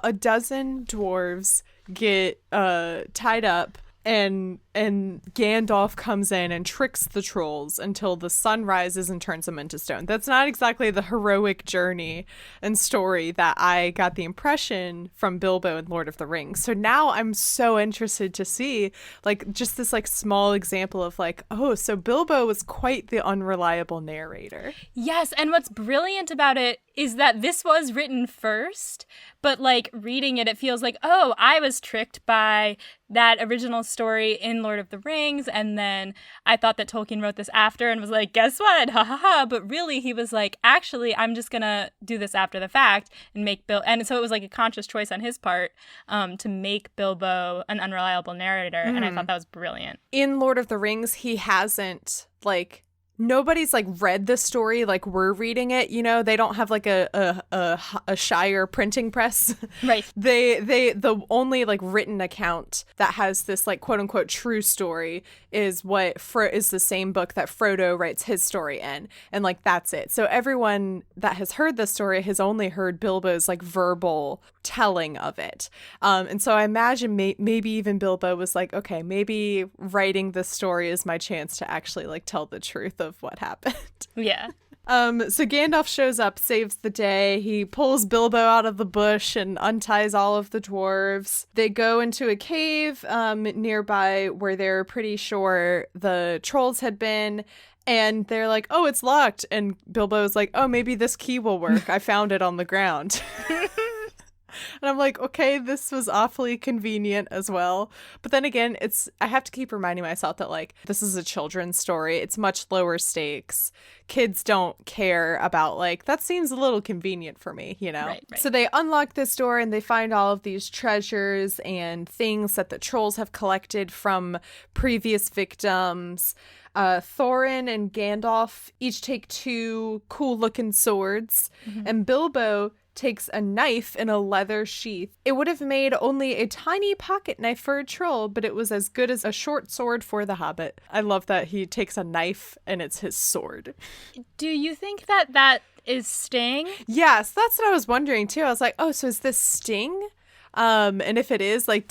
A dozen dwarves get tied up, and Gandalf comes in and tricks the trolls until the sun rises and turns them into stone. That's not exactly the heroic journey and story that I got the impression from Bilbo in Lord of the Rings. So now I'm so interested to see like just this like small example of like, oh, so Bilbo was quite the unreliable narrator. Yes, and what's brilliant about it is that this was written first, but like reading it, it feels like, oh, I was tricked by that original story in Lord of the Rings, and then I thought that Tolkien wrote this after and was like, guess what? Ha ha ha. But really he was like, actually, I'm just gonna do this after the fact and make and so it was like a conscious choice on his part to make Bilbo an unreliable narrator, and I thought that was brilliant. In Lord of the Rings, he hasn't like nobody's like read the story like we're reading it, you know. They don't have like a Shire printing press, right? The only like written account that has this like quote unquote true story is what is the same book that Frodo writes his story in, and like that's it. So everyone that has heard the story has only heard Bilbo's like verbal telling of it, and so I imagine maybe even Bilbo was like, okay, maybe writing this story is my chance to actually like tell the truth of what happened. Yeah. So Gandalf shows up, saves the day. He pulls Bilbo out of the bush and unties all of the dwarves. They go into a cave nearby where they're pretty sure the trolls had been. And they're like, oh, it's locked. And Bilbo's like, oh, maybe this key will work. I found it on the ground. And I'm like, okay, this was awfully convenient as well. But then again, I have to keep reminding myself that, like, this is a children's story. It's much lower stakes. Kids don't care about, like, that seems a little convenient for me, you know? Right. So they unlock this door and they find all of these treasures and things that the trolls have collected from previous victims. Thorin and Gandalf each take 2 cool-looking swords, and Bilbo takes a knife in a leather sheath. It would have made only a tiny pocket knife for a troll, but it was as good as a short sword for the Hobbit. I love that he takes a knife and it's his sword. Do you think that is Sting? Yes, that's what I was wondering too. I was like, oh, so is this Sting? And if it is, like,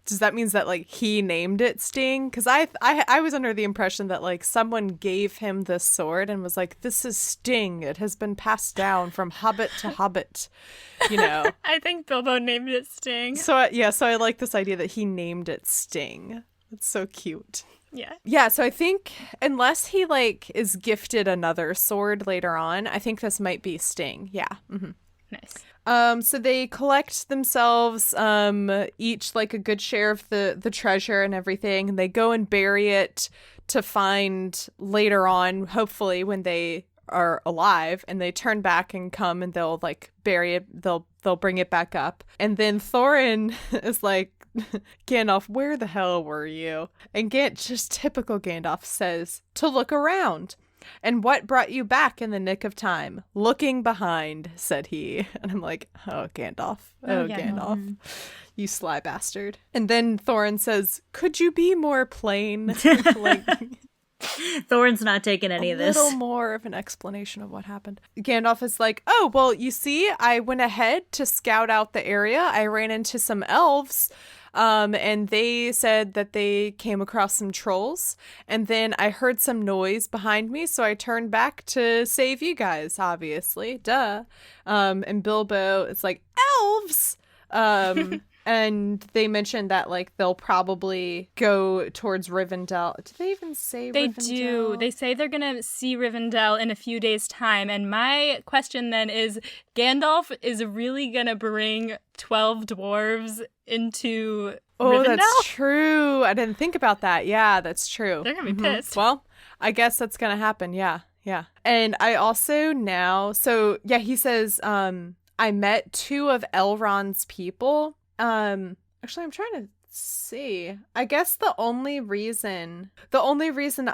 does that mean that, like, he named it Sting? Because I was under the impression that, like, someone gave him this sword and was like, this is Sting. It has been passed down from Hobbit to Hobbit, you know? I think Bilbo named it Sting. So I like this idea that he named it Sting. It's so cute. Yeah. Yeah, so I think unless he, like, is gifted another sword later on, I think this might be Sting. Yeah. Mm-hmm. Nice. So they collect themselves each like a good share of the treasure and everything, and they go and bury it to find later on, hopefully when they are alive, and they turn back and come and they'll like bury it, they'll bring it back up. And then Thorin is like, Gandalf, where the hell were you? And just typical Gandalf says, to look around. And what brought you back in the nick of time? Looking behind, said he. And I'm like, oh, Gandalf. Oh, yeah. Gandalf. You sly bastard. And then Thorin says, could you be more plain? Like, Thorin's not taking any of this. A little more of an explanation of what happened. Gandalf is like, oh, well, you see, I went ahead to scout out the area. I ran into some elves. And they said that they came across some trolls, and then I heard some noise behind me, so I turned back to save you guys, obviously, duh. And Bilbo is like, elves! And they mentioned that, like, they'll probably go towards Rivendell. Did they even say They Rivendell? do. They say they're going to see Rivendell in a few days' time. And my question then is, Gandalf is really going to bring 12 dwarves into Rivendell? That's true. I didn't think about that. Yeah, that's true. They're going to be pissed. Well, I guess that's going to happen. Yeah. And I also he says, I met 2 of Elrond's people. Actually, I'm trying to see. I guess the only reason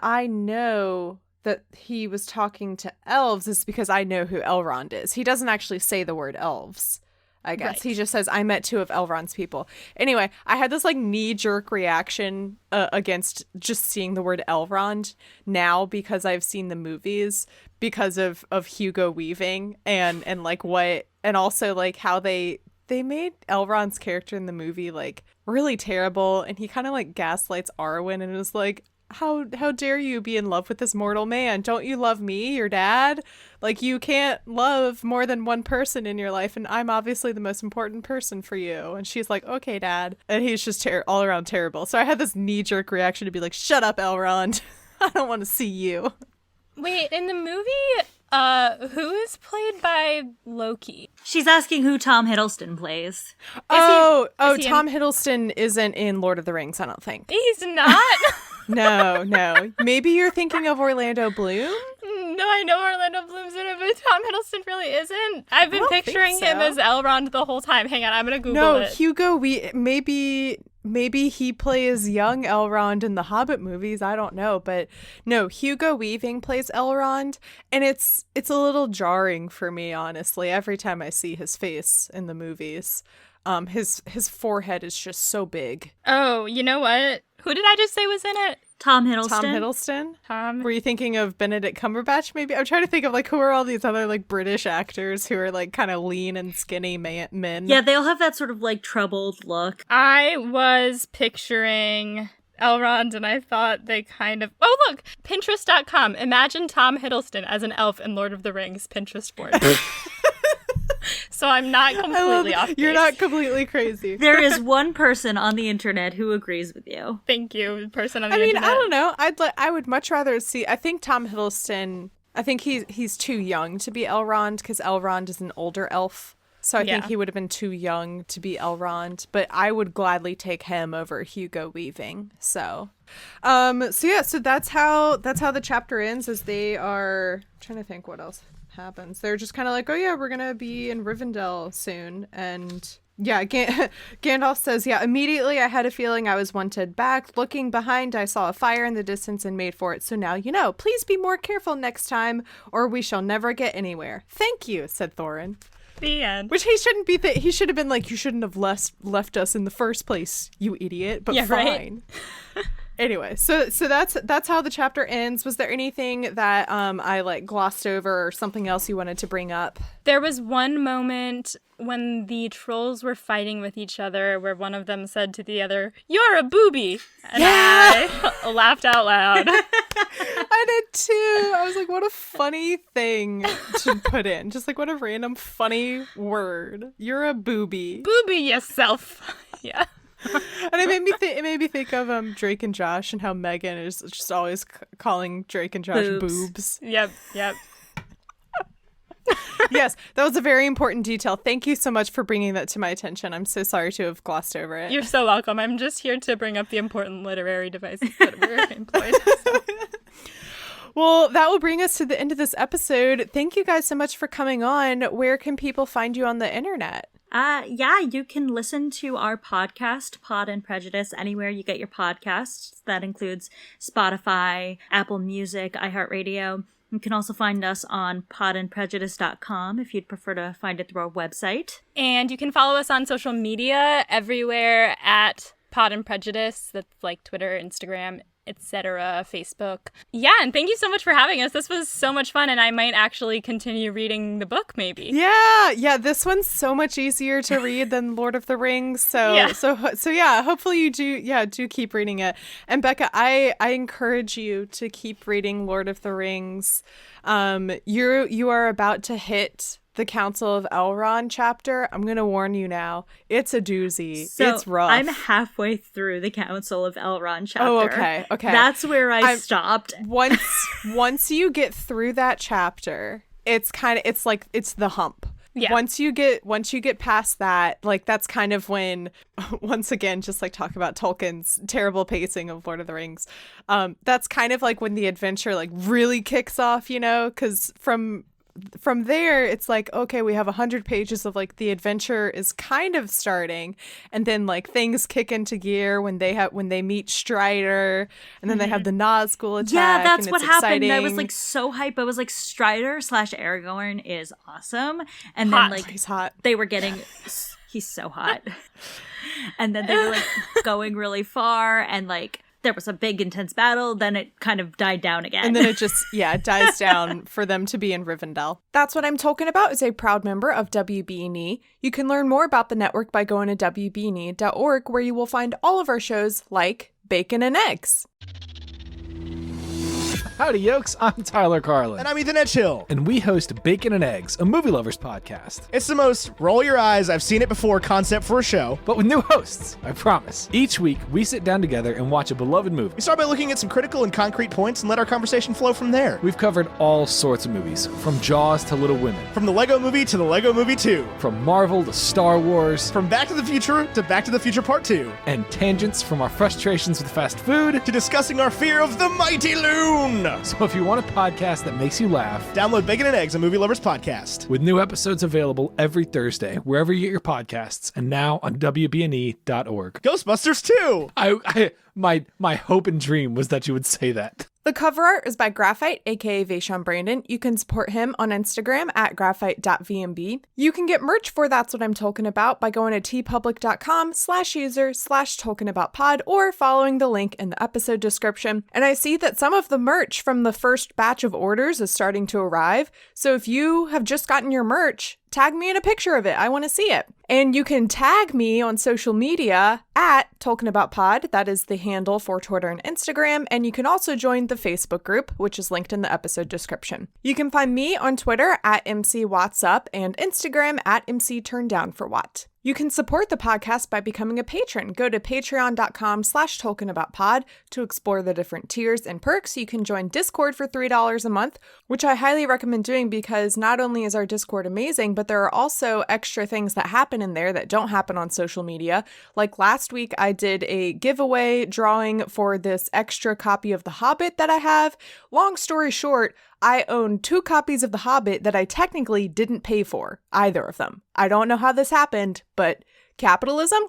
I know that he was talking to elves is because I know who Elrond is. He doesn't actually say the word elves, I guess. Right. He just says, I met 2 of Elrond's people. Anyway, I had this, like, knee-jerk reaction against just seeing the word Elrond now because I've seen the movies because of Hugo Weaving and like what, and also like how they made Elrond's character in the movie, like, really terrible, and he kind of, like, gaslights Arwen and is like, how dare you be in love with this mortal man? Don't you love me, your dad? Like, you can't love more than one person in your life, and I'm obviously the most important person for you. And she's like, okay, dad. And he's just all around terrible. So I had this knee-jerk reaction to be like, shut up, Elrond. I don't want to see you. Wait, in the movie, who is played by Loki? She's asking who Tom Hiddleston plays. Tom Hiddleston isn't in Lord of the Rings, I don't think. He's not? No. Maybe you're thinking of Orlando Bloom? No, I know Orlando Bloom's in it, but Tom Hiddleston really isn't. I've been picturing him as Elrond the whole time. Hang on, I'm going to Google it. No, Hugo, maybe he plays young Elrond in the Hobbit movies. I don't know, but no, Hugo Weaving plays Elrond, and it's a little jarring for me, honestly, every time I see his face in the movies. His forehead is just so big. Oh, you know what? Who did I just say was in it? Tom Hiddleston. Were you thinking of Benedict Cumberbatch, maybe? I'm trying to think of, like, who are all these other, like, British actors who are, like, kind of lean and skinny men? Yeah, they all have that sort of, like, troubled look. I was picturing Elrond, and I thought they kind of... Oh, look! Pinterest.com. Imagine Tom Hiddleston as an elf in Lord of the Rings Pinterest board. So I'm not completely off base. You're not completely crazy. There is one person on the internet who agrees with you. Thank you, person on the internet. I don't know. I would much rather see... I think Tom Hiddleston... I think he's too young to be Elrond, because Elrond is an older elf. So I think he would have been too young to be Elrond, but I would gladly take him over Hugo Weaving. So so that's how the chapter ends, as they are I'm trying to think what else happens. They're just kind of like, oh yeah, we're gonna be in Rivendell soon, and yeah, Gandalf says, yeah, immediately I had a feeling I was wanted back. Looking behind, I saw a fire in the distance and made for it. So now you know. Please be more careful next time, or we shall never get anywhere. Thank you, said Thorin. The end. Which he shouldn't be. He should have been like, you shouldn't have left us in the first place, you idiot. But fine. Right? Anyway, so that's how the chapter ends. Was there anything that I like glossed over, or something else you wanted to bring up? There was one moment when the trolls were fighting with each other where one of them said to the other, "You're a booby," and I laughed out loud. I did too. I was like, what a funny thing to put in. Just like, what a random funny word. You're a booby. Booby yourself. Yeah. And it made me think of Drake and Josh, and how Megan is just always calling Drake and Josh boobs. Yep. Yes, that was a very important detail. Thank you so much for bringing that to my attention. I'm so sorry to have glossed over it. You're so welcome. I'm just here to bring up the important literary devices that were employed. So. Well, that will bring us to the end of this episode. Thank you guys so much for coming on. Where can people find you on the internet? You can listen to our podcast, Pod and Prejudice, anywhere you get your podcasts. That includes Spotify, Apple Music, iHeartRadio. You can also find us on podandprejudice.com if you'd prefer to find it through our website. And you can follow us on social media everywhere at Pod and Prejudice. That's like Twitter, Instagram, etc., Facebook. Yeah, and thank you so much for having us. This was so much fun, and I might actually continue reading the book, maybe. Yeah, this one's so much easier to read than Lord of the Rings. So yeah, hopefully you do keep reading it. And Becca, I encourage you to keep reading Lord of the Rings. You are about to hit the Council of Elrond chapter. I'm going to warn you now. It's a doozy. So it's rough. I'm halfway through the Council of Elrond chapter. Oh, okay. That's where I stopped. Once you get through that chapter, it's the hump. Yeah. Once you get past that, like, that's kind of when, once again, just like talk about Tolkien's terrible pacing of Lord of the Rings. That's kind of like when the adventure like really kicks off, you know, because from there it's like, okay, we have 100 pages of like the adventure is kind of starting, and then like things kick into gear when they meet Strider, and then they have the Nazgul attack. Yeah, that's what happened. Exciting. I was like so hype. I was like, Strider / Aragorn is awesome, and hot. Then like he's hot. They were getting he's so hot. And then they were like going really far, and like there was a big intense battle, then it kind of died down again. And then it just, dies down for them to be in Rivendell. That's What I'm Talking About is a proud member of WB&E. You can learn more about the network by going to WB&E.org, where you will find all of our shows like Bacon and Eggs. Howdy, yokes. I'm Tyler Carlin. And I'm Ethan Edgehill. And we host Bacon and Eggs, a movie lovers podcast. It's the most roll your eyes, I've seen it before concept for a show. But with new hosts, I promise. Each week, we sit down together and watch a beloved movie. We start by looking at some critical and concrete points and let our conversation flow from there. We've covered all sorts of movies, from Jaws to Little Women. From the Lego Movie to the Lego Movie 2. From Marvel to Star Wars. From Back to the Future to Back to the Future Part 2. And tangents from our frustrations with fast food to discussing our fear of the mighty loon. So if you want a podcast that makes you laugh, download Bacon and Eggs, a movie lovers podcast. With new episodes available every Thursday, wherever you get your podcasts, and now on WBNE.org. Ghostbusters 2! My hope and dream was that you would say that. The cover art is by Graphite, aka Vaishon Brandon. You can support him on Instagram at graphite.vmb. You can get merch for That's What I'm Talking About by going to tpublic.com/user/talkingaboutpod or following the link in the episode description. And I see that some of the merch from the first batch of orders is starting to arrive. So if you have just gotten your merch, tag me in a picture of it. I want to see it. And you can tag me on social media at TolkienAboutPod. That is the handle for Twitter and Instagram. And you can also join the Facebook group, which is linked in the episode description. You can find me on Twitter at MCWatsUp and Instagram at MCTurndownForWhat. You can support the podcast by becoming a patron. Go to patreon.com/TolkienAboutPod to explore the different tiers and perks. You can join Discord for $3 a month, which I highly recommend doing because not only is our Discord amazing, but there are also extra things that happen in there that don't happen on social media. Like last week, I did a giveaway drawing for this extra copy of The Hobbit that I have. Long story short, I own 2 copies of The Hobbit that I technically didn't pay for, either of them. I don't know how this happened, but capitalism? ?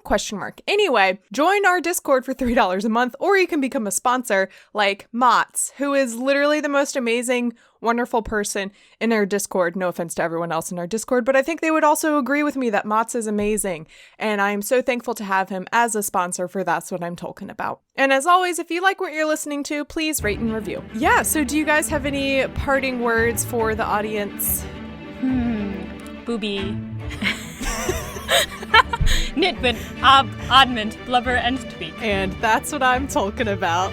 Anyway, join our Discord for $3 a month, or you can become a sponsor like Mott's, who is literally the most amazing, wonderful person in our Discord. No offense to everyone else in our Discord, but I think they would also agree with me that Mott's is amazing, and I am so thankful to have him as a sponsor for That's What I'm Talking About. And as always, if you like what you're listening to, please rate and review. Yeah, so do you guys have any parting words for the audience? Booby. Nitwit, Oddment, Blubber, and Tweak. And that's what I'm talking about.